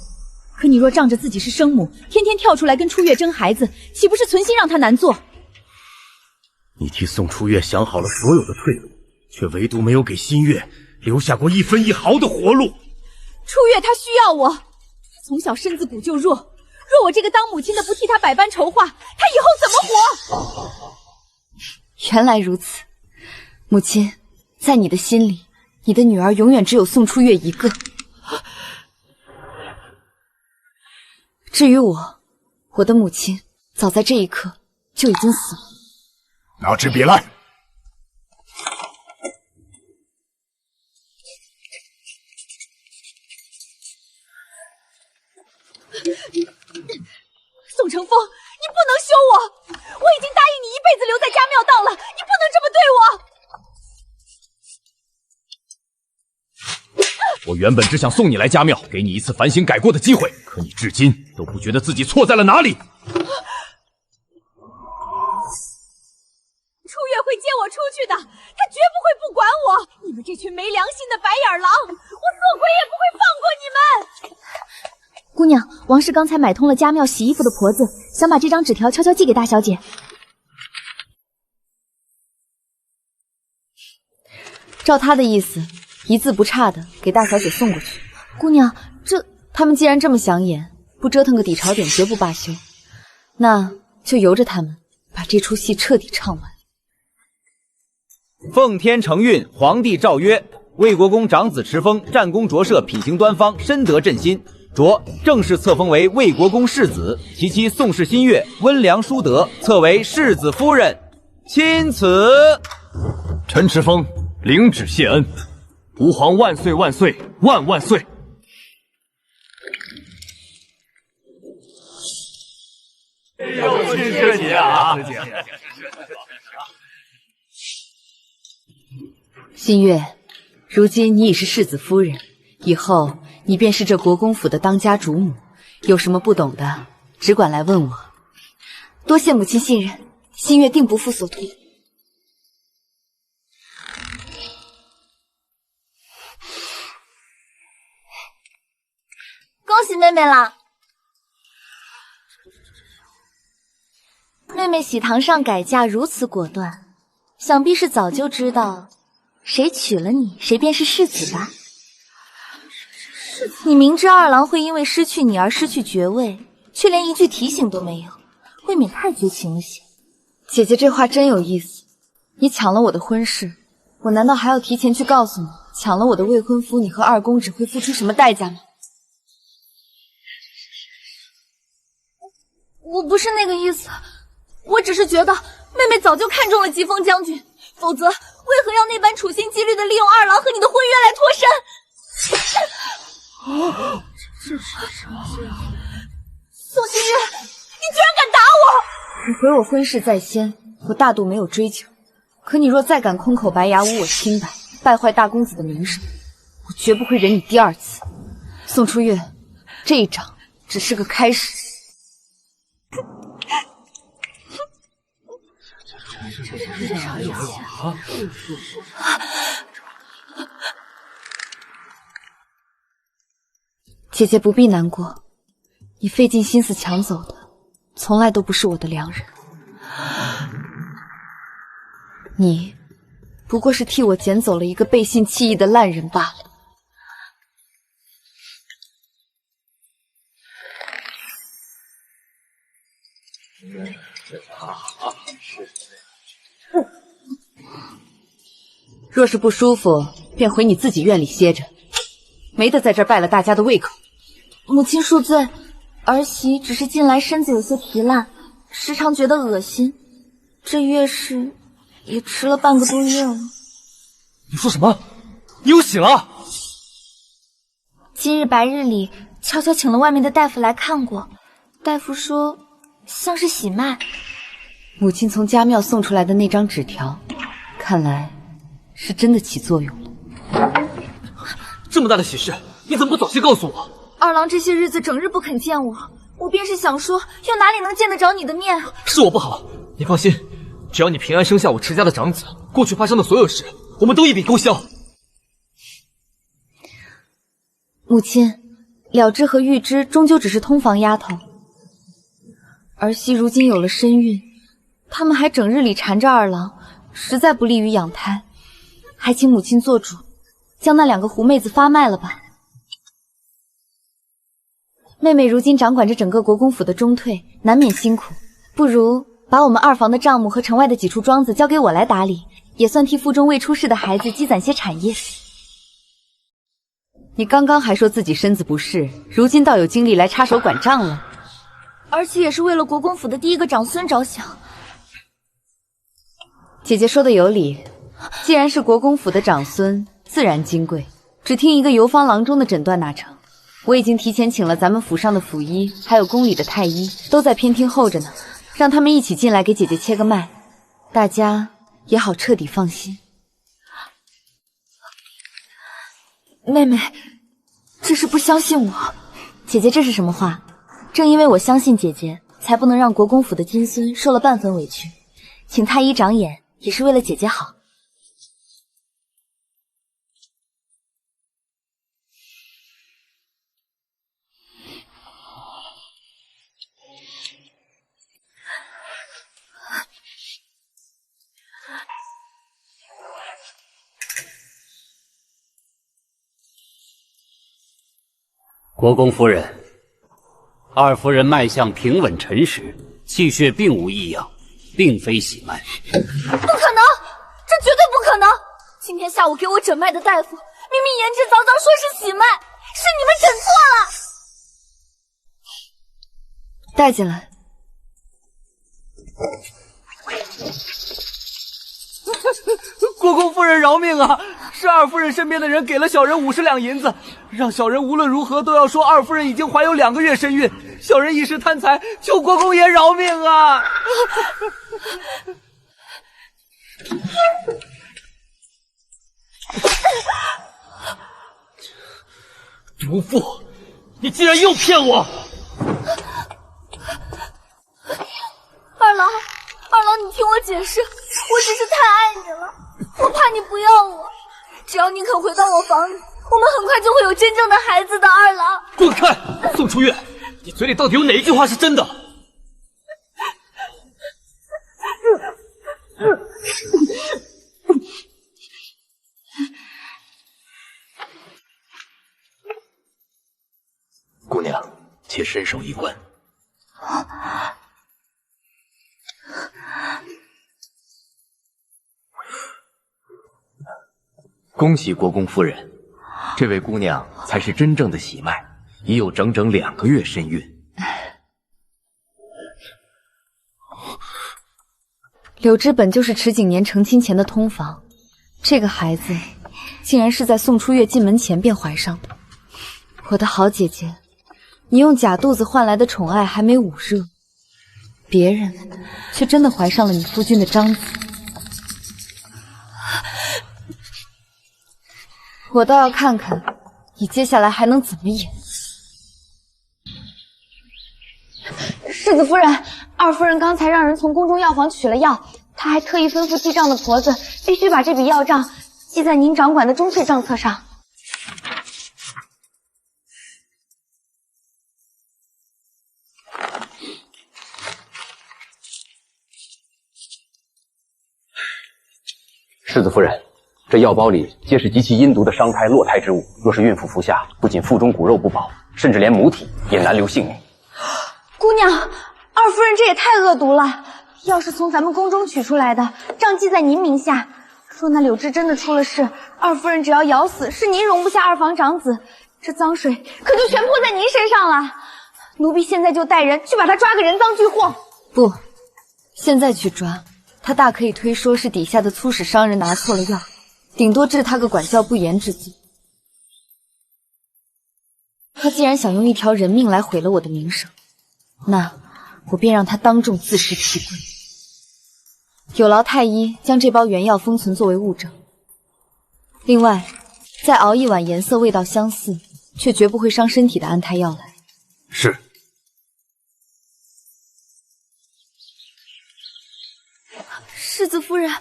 可你若仗着自己是生母，天天跳出来跟初月争孩子，岂不是存心让他难做？你替宋初月想好了所有的退路，却唯独没有给新月留下过1分1毫的活路。初月他需要我，他从小身子骨就弱，若我这个当母亲的不替他百般筹划，他以后怎么活？原来如此，母亲，在你的心里，你的女儿永远只有宋初月一个。至于我的母亲早在这一刻就已经死了。拿支笔来。宋承风，你不能休我！我已经答应你一辈子留在家庙道了，你不能这么对我原本只想送你来家庙，给你一次反省改过的机会，可你至今都不觉得自己错在了哪里。初月会接我出去的，他绝不会不管我。你们这群没良心的白眼狼，我做鬼也不会放过你们！姑娘，王氏刚才买通了家庙洗衣服的婆子，想把这张纸条悄悄寄给大小姐。照她的意思，一字不差的给大小姐送过去。姑娘，他们既然这么想演，不折腾个底朝点绝不罢休。那就由着他们把这出戏彻底唱完。奉天承运，皇帝诏曰：魏国公长子持封，战功卓涉，品行端方，深得朕心。着正式册封为魏国公世子，其妻宋氏新月温良淑德，册为世子夫人。钦此。陈持封领旨谢恩，吾皇万岁万岁万万岁！又谢谢你啊！新月，如今你已是世子夫人，以后你便是这国公府的当家主母，有什么不懂的，只管来问我。多谢母亲信任，新月定不负所托。恭喜妹妹啦！妹妹喜堂上改嫁如此果断，想必是早就知道谁娶了你，谁便是世子吧。你明知二郎会因为失去你而失去爵位，却连一句提醒都没有，未免太绝情了些。姐姐这话真有意思。你抢了我的婚事，我难道还要提前去告诉你，抢了我的未婚夫，你和二公只会付出什么代价吗？我不是那个意思，我只是觉得妹妹早就看中了疾风将军，否则为何要那般处心积虑的利用二郎和你的婚约来脱身？这是什么？宋新月，你居然敢打我！你毁我婚事在先，我大度没有追究。可你若再敢空口白牙污我清白，败坏大公子的名声，我绝不会忍你第二次。宋初月，这一掌只是个开始。姐姐不必难过，你费尽心思抢走的，从来都不是我的良人。你不过是替我捡走了一个背信弃义的烂人罢了。若是不舒服，便回你自己院里歇着，没得在这儿败了大家的胃口。母亲恕罪，儿媳只是近来身子有些疲烂，时常觉得恶心。这月事也迟了半个多月了。你说什么？你又醒了？今日白日里悄悄请了外面的大夫来看过，大夫说像是喜脉。母亲从家庙送出来的那张纸条，看来是真的起作用了。这么大的喜事，你怎么不早些告诉我？二郎这些日子整日不肯见我，我便是想说，又哪里能见得着你的面？是我不好，你放心，只要你平安生下我持家的长子，过去发生的所有事，我们都一笔勾销。母亲，了知和玉芝终究只是通房丫头，儿媳如今有了身孕，他们还整日里缠着二郎，实在不利于养胎，还请母亲做主，将那2个狐妹子发卖了吧。妹妹如今掌管着整个国公府的中退，难免辛苦，不如把我们2房的账目和城外的几处庄子交给我来打理，也算替腹中未出世的孩子积攒些产业。你刚刚还说自己身子不适，如今倒有精力来插手管账了。而且也是为了国公府的第1个长孙着想。姐姐说的有理，既然是国公府的长孙，自然金贵，只听一个游方郎中的诊断哪成？我已经提前请了咱们府上的府医，还有宫里的太医，都在偏厅候着呢，让他们一起进来给姐姐切个脉，大家也好彻底放心。妹妹，这是不相信我。姐姐这是什么话？正因为我相信姐姐，才不能让国公府的金孙受了半分委屈。请太医长眼，也是为了姐姐好。国公夫人，二夫人脉象平稳沉实，气血并无异样，并非喜脉。不可能，这绝对不可能！今天下午给我诊脉的大夫，明明言之凿凿说是喜脉，是你们诊错了。带进来。国公夫人饶命啊！是二夫人身边的人给了小人50两银子，让小人无论如何都要说二夫人已经怀有2个月身孕。小人一时贪财，求国公爷饶命啊！毒妇，你竟然又骗我！二郎，你听我解释，我只是太爱你了，我怕你不要我。只要你肯回到我房里，我们很快就会有真正的孩子的。二郎，滚开！宋初月，你嘴里到底有哪一句话是真的？姑娘，且伸手一观。恭喜国公夫人，这位姑娘才是真正的喜脉，已有整整2个月身孕。柳枝本就是池景年成亲前的通房，这个孩子竟然是在宋初月进门前便怀上的。我的好姐姐，你用假肚子换来的宠爱还没捂热，别人却真的怀上了你夫君的长子。我倒要看看你接下来还能怎么演。世子夫人，二夫人刚才让人从宫中药房取了药，她还特意吩咐记账的婆子必须把这笔药账记在您掌管的中岁账册上。世子夫人，这药包里皆是极其阴毒的伤胎落胎之物，若是孕妇服下，不仅腹中骨肉不保，甚至连母体也难留性命。姑娘，二夫人这也太恶毒了！药是从咱们宫中取出来的，账记在您名下。若那柳枝真的出了事，二夫人只要咬死，是您容不下二房长子，这脏水可就全泼在您身上了。奴婢现在就带人去把他抓个人赃俱获。不，现在去抓他，大可以推说是底下的粗使商人拿错了药，顶多治他个管教不严之罪。他既然想用一条人命来毁了我的名声，那我便让他当众自食其果。有劳太医将这包原药封存作为物证，另外再熬一碗颜色味道相似却绝不会伤身体的安胎药来。是。世子夫人，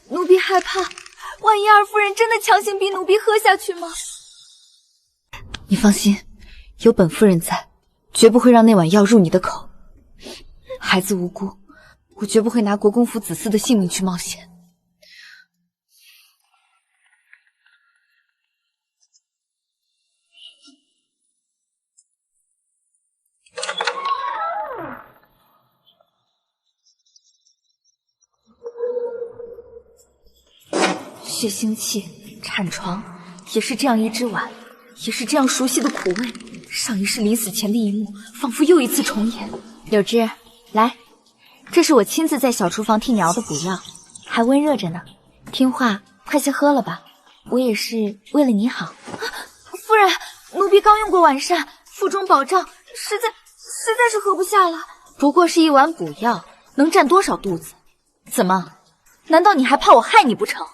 奴婢害怕，万一二夫人真的强行逼奴婢喝下去吗？你放心，有本夫人在，绝不会让那碗药入你的口。孩子无辜，我绝不会拿国公府子嗣的性命去冒险。血腥气、产床，也是这样一只碗，也是这样熟悉的苦味。上一世临死前的一幕，仿佛又一次重演。柳枝，来，这是我亲自在小厨房替你熬的补药，还温热着呢。听话，快些喝了吧。我也是为了你好。夫人，奴婢刚用过晚膳，腹中饱胀，实在是喝不下了。不过是一碗补药，能占多少肚子？怎么？难道你还怕我害你不成？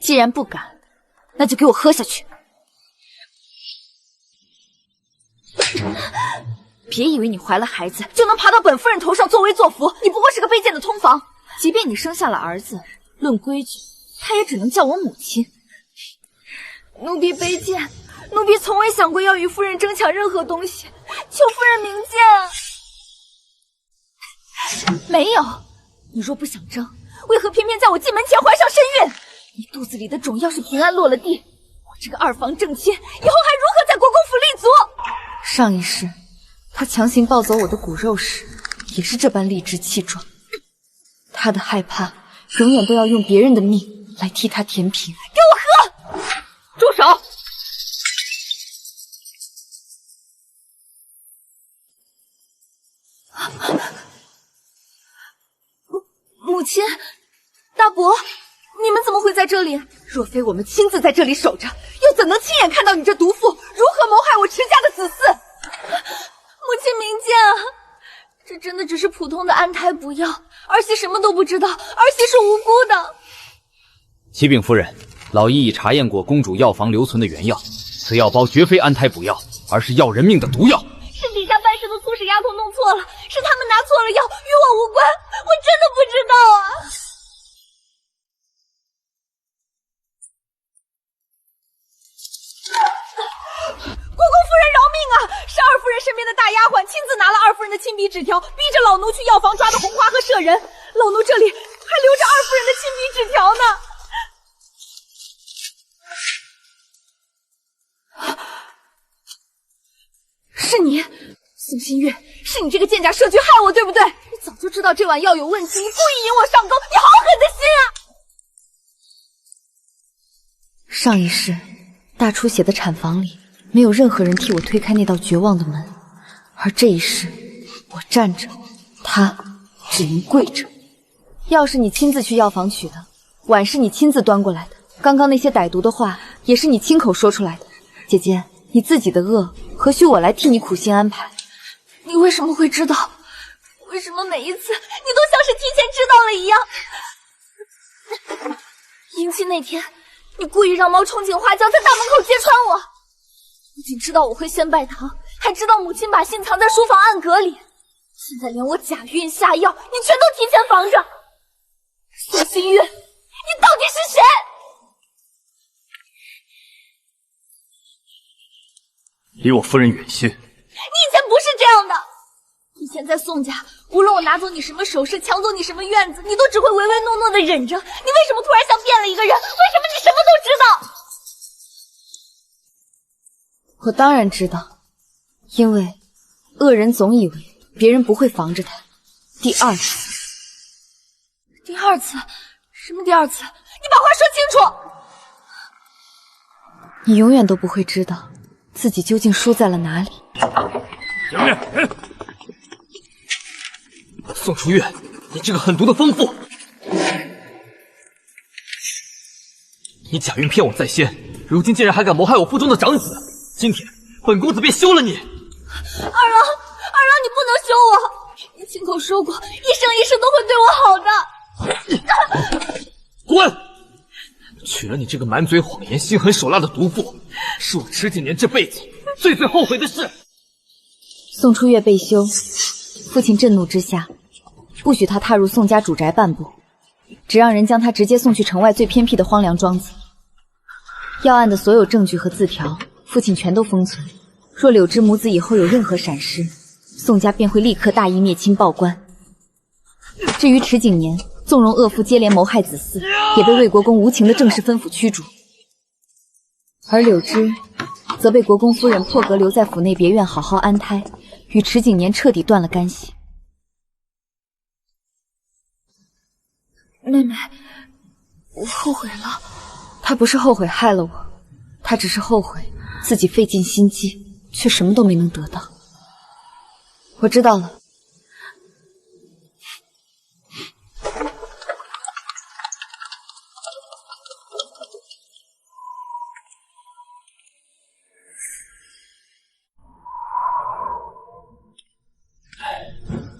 既然不敢，那就给我喝下去。别以为你怀了孩子就能爬到本夫人头上作威作福，你不过是个卑贱的通房。即便你生下了儿子，论规矩，他也只能叫我母亲。奴婢卑贱，奴婢从未想过要与夫人争抢任何东西，求夫人明鉴啊！没有，你若不想争，为何偏偏在我进门前怀上身孕？你肚子里的种要是平安落了地，我这个二房正妻以后还如何在国公府立足？上一世，他强行抱走我的骨肉时，也是这般理直气壮。他的害怕，永远都要用别人的命来替他填平。给我喝！住手！母亲，大伯，你们怎么会在这里？若非我们亲自在这里守着，又怎能亲眼看到你这毒妇如何谋害我持家的子嗣？母亲明鉴啊，这真的只是普通的安胎补药，儿媳什么都不知道，儿媳是无辜的。启禀夫人，老医已查验过公主药房留存的原药，此药包绝非安胎补药，而是要人命的毒药。是底下办事的粗使丫头弄错了，是他们拿错了药，与我无关，我真的不知道啊。国公夫人饶命啊！是二夫人身边的大丫鬟亲自拿了二夫人的亲笔纸条，逼着老奴去药房抓的红花和麝人。老奴这里还留着二夫人的亲笔纸条呢。是你，宋新月，是你这个贱价社区害我，对不对？你早就知道这碗药有问题，你故意引我上钩，你好狠的心啊！上一世，大出血的产房里，没有任何人替我推开那道绝望的门，而这一世，我站着，他只能跪着。药是你亲自去药房取的，碗是你亲自端过来的，刚刚那些歹毒的话，也是你亲口说出来的。姐姐，你自己的恶，何须我来替你苦心安排？你为什么会知道？为什么每一次你都像是提前知道了一样？迎亲那天，你故意让猫冲进花轿，在大门口揭穿我。不仅知道我会先拜堂，还知道母亲把信藏在书房暗格里。现在连我假孕下药，你全都提前防着。宋新月，你到底是谁？离我夫人远些！你以前不是这样的。以前在宋家，无论我拿走你什么首饰，抢走你什么院子，你都只会唯唯诺诺的忍着。你为什么突然像变了一个人？为什么你什么都知道？我当然知道，因为恶人总以为别人不会防着他。第二次，什么第二次？你把话说清楚！你永远都不会知道自己究竟输在了哪里。宋初月，你这个狠毒的疯妇！你假孕骗我在先，如今竟然还敢谋害我腹中的长子！今天本公子便休了你！二郎，你不能休我！你亲口说过，一生一世都会对我好的。滚！娶了你这个满嘴谎言、心狠手辣的毒妇，是我迟景年这辈子最后悔的事。宋初月被休，父亲震怒之下，不许他踏入宋家主宅半步，只让人将他直接送去城外最偏僻的荒凉庄子。要案的所有证据和字条，父亲全都封存。若柳枝母子以后有任何闪失，宋家便会立刻大义灭亲报官。至于池景年，纵容恶妇接连谋害子嗣，也被魏国公无情的正式吩咐驱逐。而柳枝则被国公夫人破格留在府内别院好好安胎，与池景年彻底断了干系。妹妹，我后悔了。他不是后悔害了我，他只是后悔自己费尽心机，却什么都没能得到。我知道了。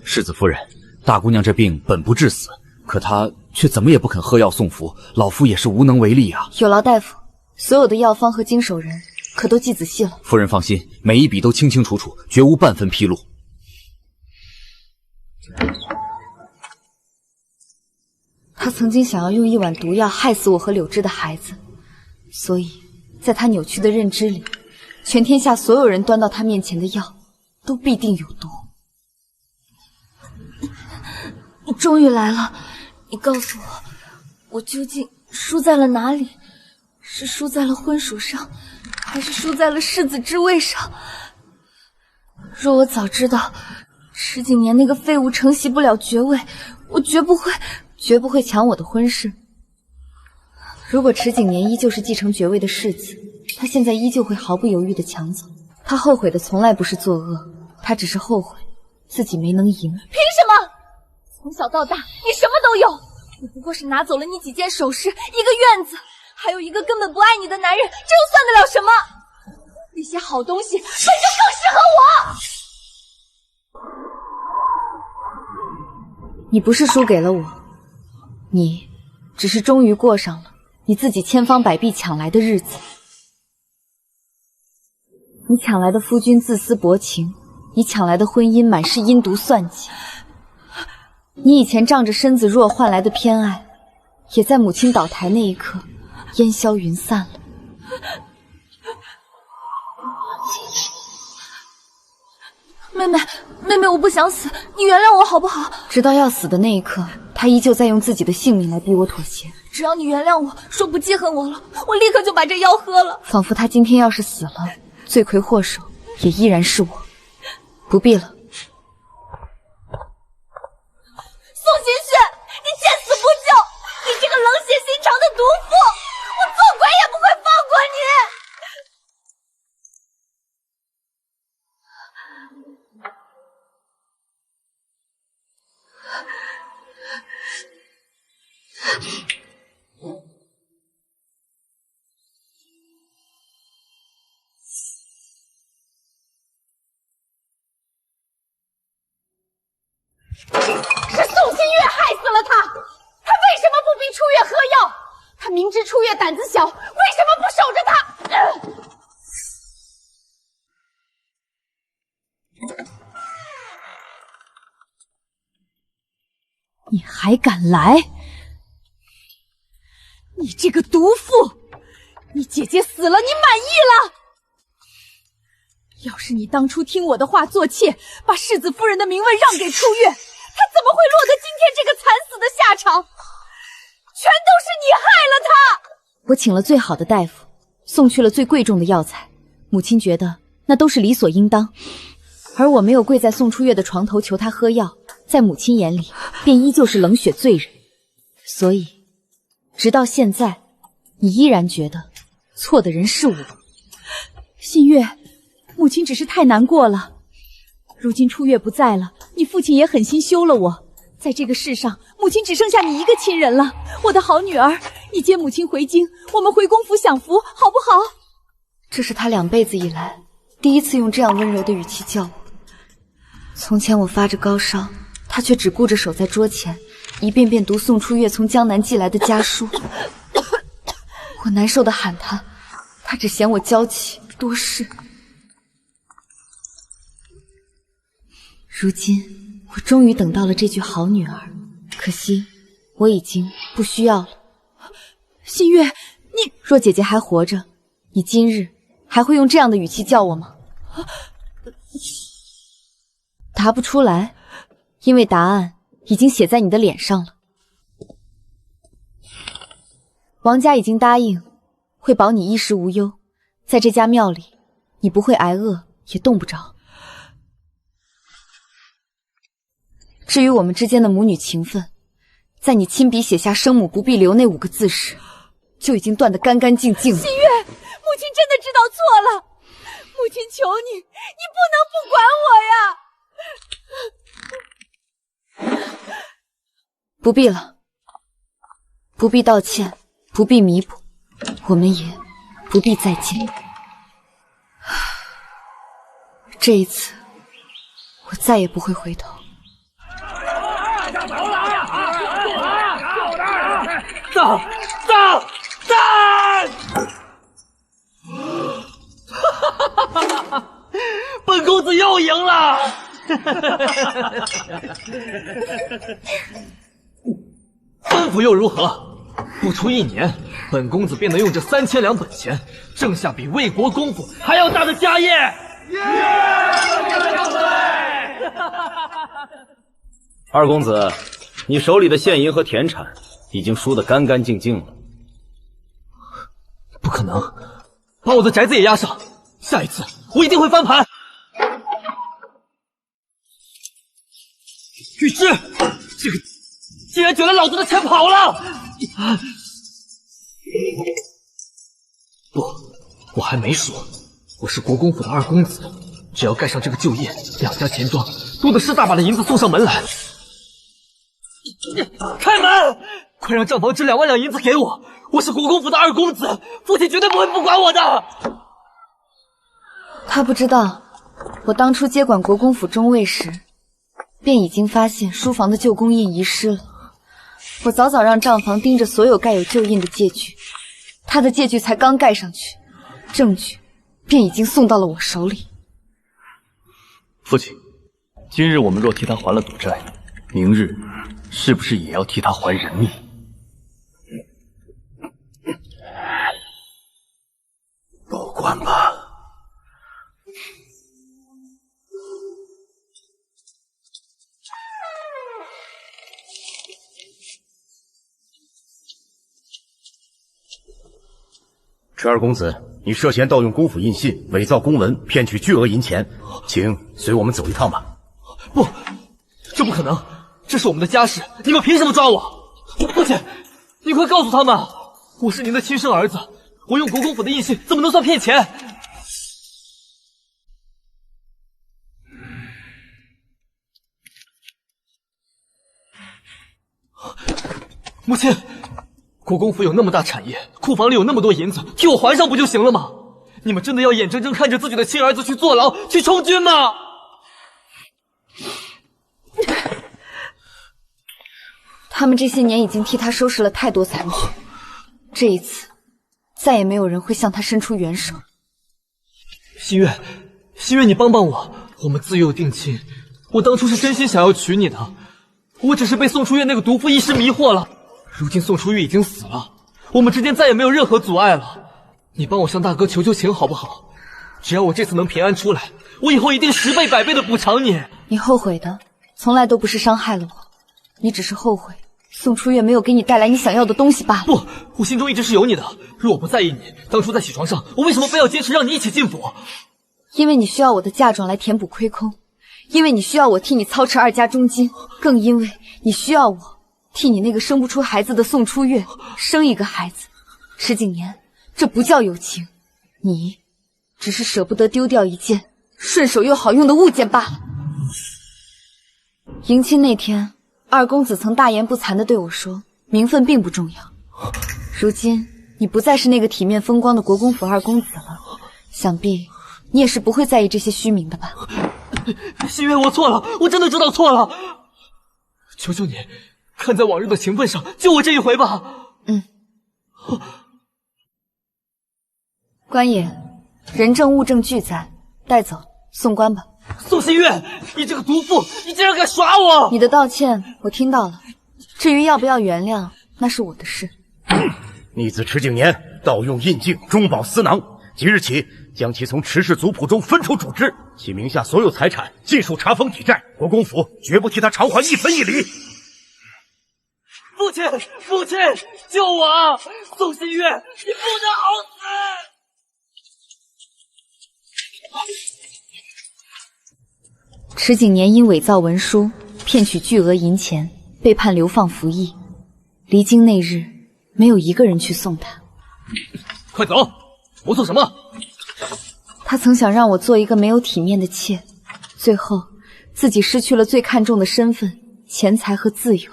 世子夫人，大姑娘这病本不致死，可她却怎么也不肯喝药送服，老夫也是无能为力啊。有劳大夫，所有的药方和经手人可都记仔细了。夫人放心，每一笔都清清楚楚，绝无半分纰漏。他曾经想要用一碗毒药害死我和柳枝的孩子，所以在他扭曲的认知里，全天下所有人端到他面前的药都必定有毒。你终于来了，你告诉我，我究竟输在了哪里？是输在了婚属上，还是输在了世子之位上？若我早知道池景年那个废物承袭不了爵位，我绝不会抢我的婚事。如果池景年依旧是继承爵位的世子，他现在依旧会毫不犹豫地抢走。他后悔的从来不是作恶，他只是后悔自己没能赢。凭什么？从小到大你什么都有，我不过是拿走了你几件首饰，一个院子，还有一个根本不爱你的男人，这又算得了什么？那些好东西本就更适合我。你不是输给了我，你只是终于过上了你自己千方百计抢来的日子。你抢来的夫君自私薄情，你抢来的婚姻满是阴毒算计。你以前仗着身子弱换来的偏爱，也在母亲倒台那一刻烟消云散了。妹妹，我不想死，你原谅我好不好？直到要死的那一刻，他依旧在用自己的性命来逼我妥协。只要你原谅我，说不记恨我了，我立刻就把这药喝了。仿佛他今天要是死了，罪魁祸首也依然是我。不必了。宋新轩，你见死不救！你这个冷血心肠的毒妇，我做鬼也不会放过你！是宋新月害死了他，他为什么不逼初月喝药？他明知初月胆子小，为什么不守着他？你还敢来？你这个毒妇！你姐姐死了，你满意了？要是你当初听我的话做妾，把世子夫人的名位让给初月，她怎么会落得今天这个惨死的下场？全都是你害了她！我请了最好的大夫，送去了最贵重的药材，母亲觉得那都是理所应当。而我没有跪在宋初月的床头求她喝药，在母亲眼里便依旧是冷血罪人。所以直到现在，你依然觉得错的人是我。新月，母亲只是太难过了。如今初月不在了，你父亲也狠心休了我，在这个世上，母亲只剩下你一个亲人了。我的好女儿，你接母亲回京，我们回公府享福，好不好？这是他2辈子以来第一次用这样温柔的语气叫我。从前我发着高烧，他却只顾着守在桌前，一遍遍读宋初月从江南寄来的家书。我难受地喊他，他只嫌我娇气多事。如今我终于等到了这句好女儿，可惜我已经不需要了。新月，你若姐姐还活着，你今日还会用这样的语气叫我吗？答不出来，因为答案已经写在你的脸上了。王家已经答应会保你衣食无忧，在这家庙里，你不会挨饿，也冻不着。至于我们之间的母女情分，在你亲笔写下生母不必留那5个字时，就已经断得干干净净了。新月，母亲真的知道错了，母亲求你，你不能不管我呀！不必了，不必道歉，不必弥补，我们也不必再见。这一次，我再也不会回头。赞！本公子又赢了！吩咐又如何？不出1年，本公子便能用这3000两本钱，挣下比魏国公府还要大的家业。二公子，你手里的现银和田产已经输得干干净净了。不可能，把我的宅子也押上，下一次我一定会翻盘。雨之，这个竟然卷了老子的钱跑了！不，我还没说，我是国公府的二公子，只要盖上这个旧业，2家钱庄多的是大把的银子送上门来。开门！快让账房支2万两银子给我！我是国公府的二公子，父亲绝对不会不管我的。他不知道，我当初接管国公府中尉时，便已经发现书房的旧宫印遗失了。我早早让账房盯着所有盖有旧印的借据，他的借据才刚盖上去，证据便已经送到了我手里。父亲，今日我们若替他还了赌债，明日是不是也要替他还人命？报官吧。陈二公子，你涉嫌盗用公府印信、伪造公文，骗取巨额银钱，请随我们走一趟吧。不，这不可能，这是我们的家事，你们凭什么抓我？父亲，你快告诉他们，我是您的亲生儿子，我用国公府的印信怎么能算骗钱？母亲，国公府有那么大产业，库房里有那么多银子，替我还上不就行了吗？你们真的要眼睁睁看着自己的亲儿子去坐牢、去充军吗？他们这些年已经替他收拾了太多残局，这一次，再也没有人会向他伸出援手。新月，新月，你帮帮我，我们自幼定亲，我当初是真心想要娶你的，我只是被宋初月那个毒妇一时迷惑了。如今宋初月已经死了，我们之间再也没有任何阻碍了。你帮我向大哥求求情好不好？只要我这次能平安出来，我以后一定10倍100倍的补偿你。你后悔的从来都不是伤害了我，你只是后悔宋初月没有给你带来你想要的东西罢了。不，我心中一直是有你的。若我不在意你，当初在喜床上，我为什么非要坚持让你一起进府？因为你需要我的嫁妆来填补亏空，因为你需要我替你操持2家中金，更因为你需要我替你那个生不出孩子的宋初月生一个孩子。10几年，这不叫友情，你只是舍不得丢掉一件顺手又好用的物件罢了。迎亲那天，二公子曾大言不惭地对我说，名分并不重要。如今你不再是那个体面风光的国公府二公子了，想必你也是不会在意这些虚名的吧？新月，我错了，我真的知道错了，求求你，看在往日的情分上，救我这一回吧。官爷，人证物证俱在，带走送官吧。宋新月，你这个毒妇，你竟然敢耍我！你的道歉我听到了，至于要不要原谅，那是我的事。逆子池景年盗用印镜，中饱私囊，即日起将其从池氏族谱中分出主之，其名下所有财产尽数查封抵债，国公府绝不替他偿还一分一厘。父亲，父亲，救我啊！宋新月，你不能好死！池景年因伪造文书，骗取巨额银钱，被判流放服役。离京那日，没有一个人去送他。快走！磨蹭什么？他曾想让我做一个没有体面的妾，最后自己失去了最看重的身份、钱财和自由。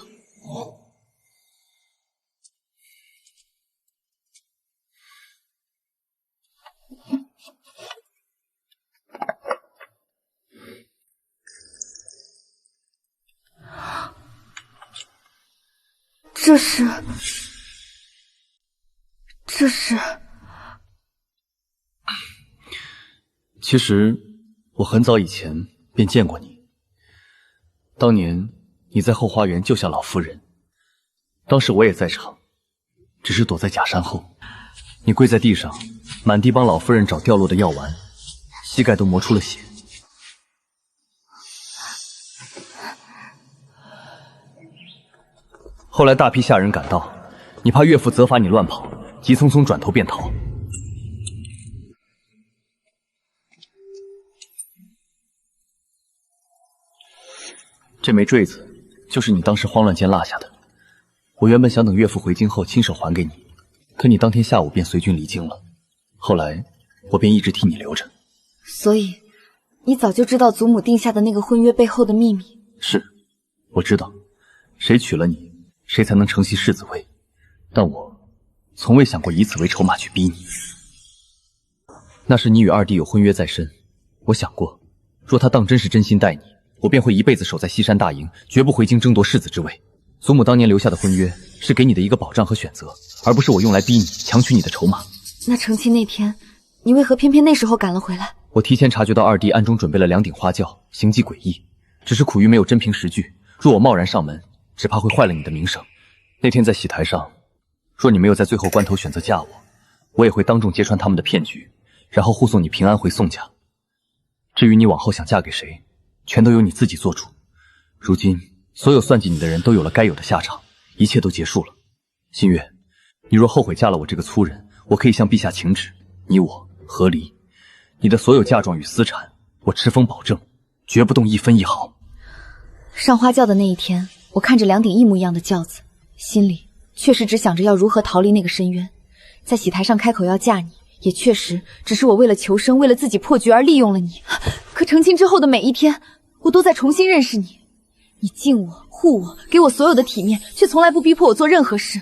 这是……其实我很早以前便见过你。当年你在后花园救下老夫人，当时我也在场，只是躲在假山后。你跪在地上，满地帮老夫人找掉落的药丸，膝盖都磨出了血。后来大批下人赶到，你怕岳父责罚你乱跑，急匆匆转头便逃。这枚坠子就是你当时慌乱间落下的。我原本想等岳父回京后亲手还给你，可你当天下午便随军离京了。后来我便一直替你留着。所以，你早就知道祖母定下的那个婚约背后的秘密？是，我知道，谁娶了你，谁才能承袭世子位。但我从未想过以此为筹码去逼你。那时你与二弟有婚约在身，我想过，若他当真是真心待你，我便会一辈子守在西山大营，绝不回京争夺世子之位。祖母当年留下的婚约是给你的一个保障和选择，而不是我用来逼你、强取你的筹码。那成亲那天，你为何偏偏那时候赶了回来？我提前察觉到二弟暗中准备了2顶花轿，行迹诡异，只是苦于没有真凭实据。若我贸然上门，只怕会坏了你的名声。那天在喜台上，若你没有在最后关头选择嫁我，我也会当众揭穿他们的骗局，然后护送你平安回宋家。至于你往后想嫁给谁，全都由你自己做主。如今所有算计你的人都有了该有的下场，一切都结束了。新月，你若后悔嫁了我这个粗人，我可以向陛下请旨，你我和离。你的所有嫁妆与私产，我持封保证，绝不动一分一毫。上花轿的那一天，我看着2顶一模一样的轿子，心里确实只想着要如何逃离那个深渊。在喜台上开口要嫁你，也确实只是我为了求生，为了自己破局而利用了你。可成亲之后的每一天，我都在重新认识你。你敬我、护我，给我所有的体面，却从来不逼迫我做任何事。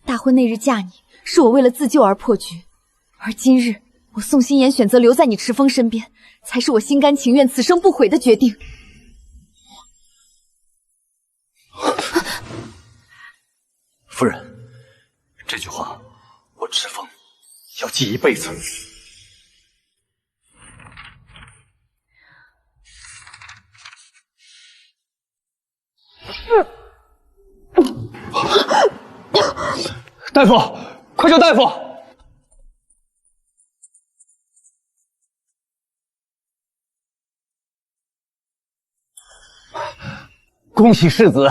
大婚那日嫁你，是我为了自救而破局，而今日我宋心言选择留在你池峰身边，才是我心甘情愿、此生不悔的决定。夫人，这句话我池峰要记一辈子。大夫，快叫大夫！恭喜世子，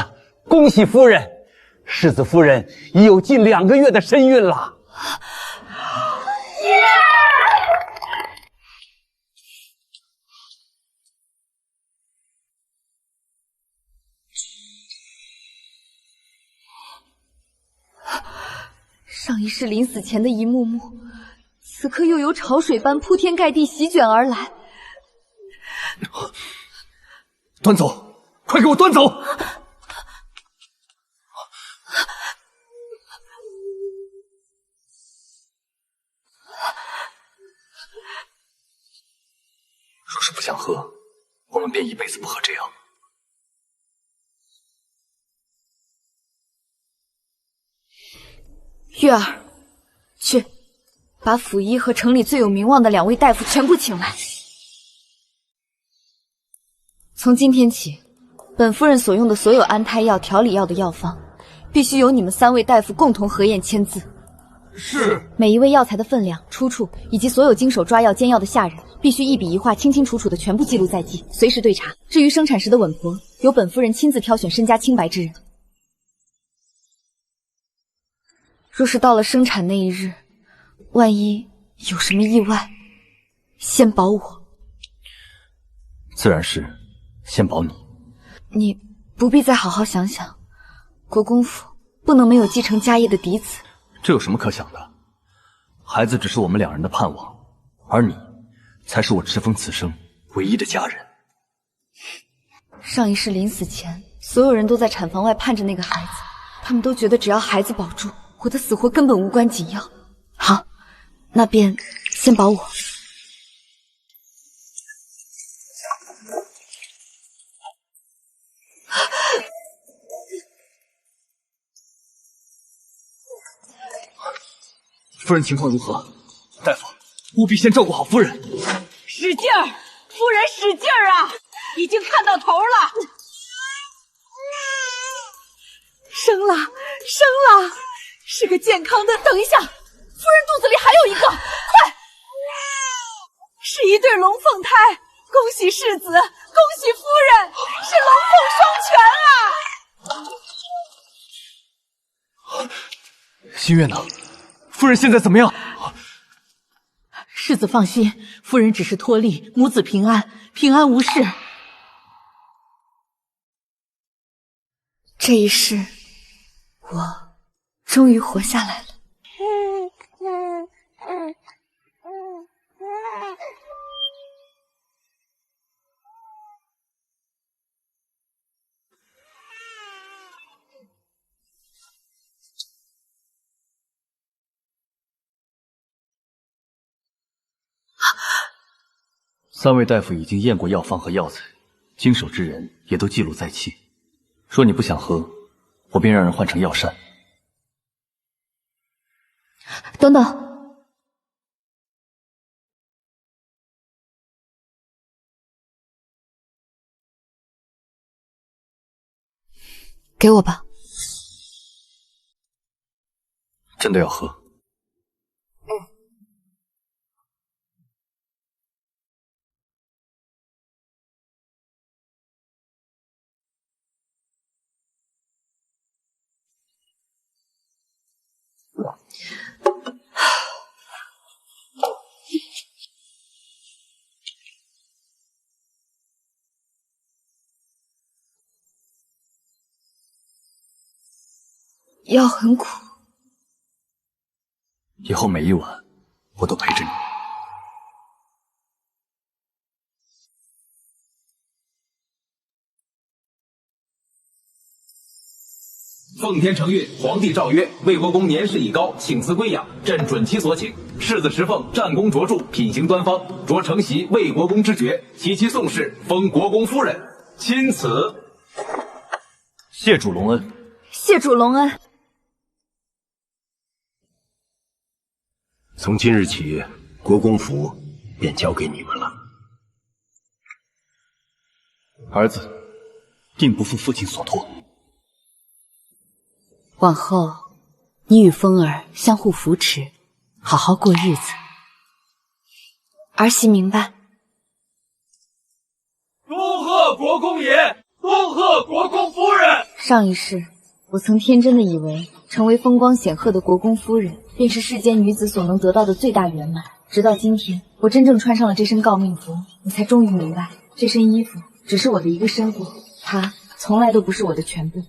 恭喜夫人，世子夫人已有近2个月的身孕了。上一世临死前的一幕幕，此刻又由潮水般铺天盖地席卷而来。端走，快给我端走！若是不想喝，我们便一辈子不喝这样。月儿，去，把府医和城里最有名望的2位大夫全部请来。从今天起，本夫人所用的所有安胎药、调理药的药方，必须由你们3位大夫共同核验签字。是。每一味药材的分量、出处以及所有经手抓药煎药的下人，必须一笔一画、清清楚楚的全部记录在即，随时对查。至于生产时的稳婆，由本夫人亲自挑选身家清白之人。若是到了生产那一日，万一有什么意外，先保我。自然是先保你。你不必再好好想想，国公府不能没有继承家业的嫡子。这有什么可想的？孩子只是我们2人的盼望，而你才是我赤峰此生唯一的家人。上一世临死前，所有人都在产房外盼着那个孩子，他们都觉得只要孩子保住，我的死活根本无关紧要。好，那便先保我。夫人情况如何？大夫，务必先照顾好夫人。使劲儿，夫人使劲儿啊！已经看到头了。生了，是个健康的。等一下，夫人肚子里还有一个，快！是一对龙凤胎，恭喜世子，恭喜夫人，是龙凤双全啊！新月呢？夫人现在怎么样？世子放心，夫人只是脱力，母子平安，平安无事。这一世，我终于活下来了。3位大夫已经验过药方和药材，经手之人也都记录在册。说你不想喝，我便让人换成药膳。等等，给我吧。真的要喝？药很苦，以后每一晚我都陪着你。奉天承运，皇帝诏曰：魏国公年事已高，请辞归养，朕准其所请。世子持凤战功卓著，品行端方，着承袭魏国公之爵，其妻宋氏封国公夫人，钦此。谢主隆恩。谢主隆恩。从今日起，国公府便交给你们了。儿子定不负父亲所托。往后，你与风儿相互扶持，好好过日子。儿媳明白。恭贺国公爷，恭贺国公夫人。上一世，我曾天真的以为成为风光显赫的国公夫人，便是世间女子所能得到的最大圆满。直到今天，我真正穿上了这身诰命服，我才终于明白，这身衣服只是我的一个身子，它从来都不是我的全部。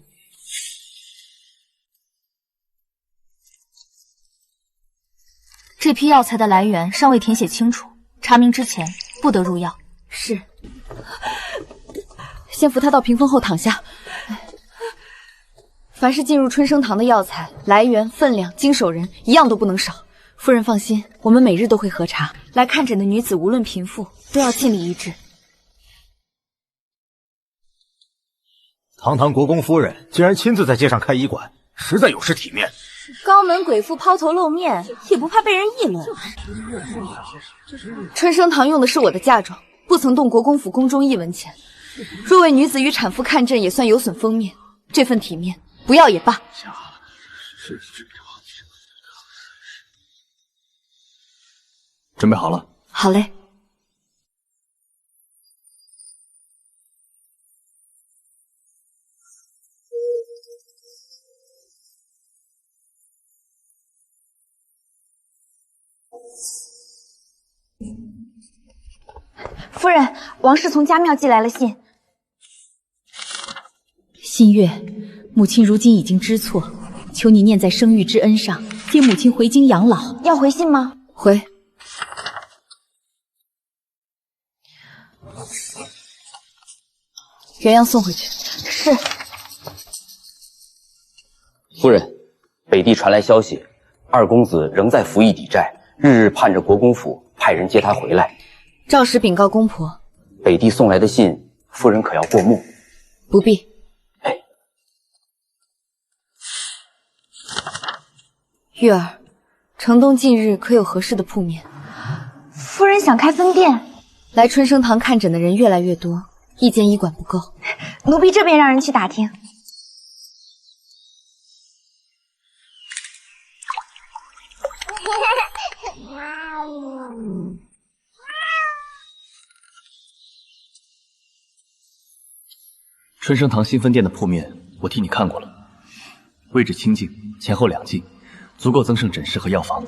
这批药材的来源尚未填写清楚，查明之前不得入药。是。先扶他到屏风后躺下。凡是进入春生堂的药材，来源、分量、经手人，一样都不能少。夫人放心，我们每日都会核查。来看诊的女子，无论贫富，都要尽力医治。堂堂国公夫人竟然亲自在街上开医馆，实在有失体面。高门贵妇抛头露面，也不怕被人议论。春生堂用的是我的嫁妆，不曾动国公府宫中一文钱。若为女子与产妇看诊，也算有损封面。这份体面，不要也罢。准备好了？好嘞。夫人，王氏从家庙寄来了信。新月，母亲如今已经知错，求你念在生育之恩上，接母亲回京养老。要回信吗？回。原样送回去。是。夫人，北地传来消息，二公子仍在服役抵债，日日盼着国公府派人接他回来。照实禀告公婆。北地送来的信，夫人可要过目？不必。玉儿，城东近日可有合适的铺面？夫人想开分店，来春生堂看诊的人越来越多，一间医馆不够，奴婢这边让人去打听。春生堂新分店的铺面，我替你看过了，位置清静，前后两进，足够增盛诊室和药房。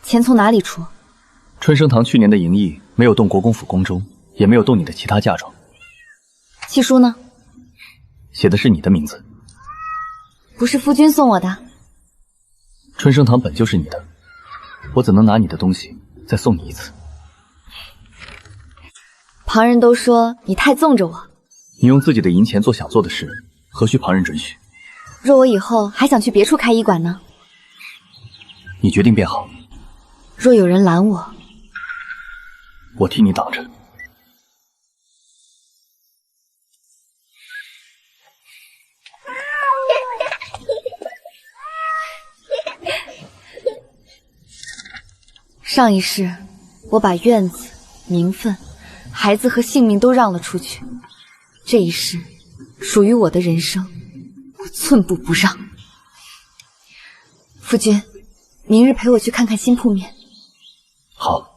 钱从哪里出？春生堂去年的盈益没有动国公府宫中，也没有动你的其他嫁妆。契书呢？写的是你的名字。不是夫君送我的。春生堂本就是你的，我怎能拿你的东西再送你一次？旁人都说你太纵着我。你用自己的银钱做想做的事，何须旁人准许？若我以后还想去别处开医馆呢？你决定便好。若有人拦我，我替你挡着。上一世，我把院子、名分、孩子和性命都让了出去。这一世，属于我的人生，我寸步不让。夫君，明日陪我去看看新铺面。好。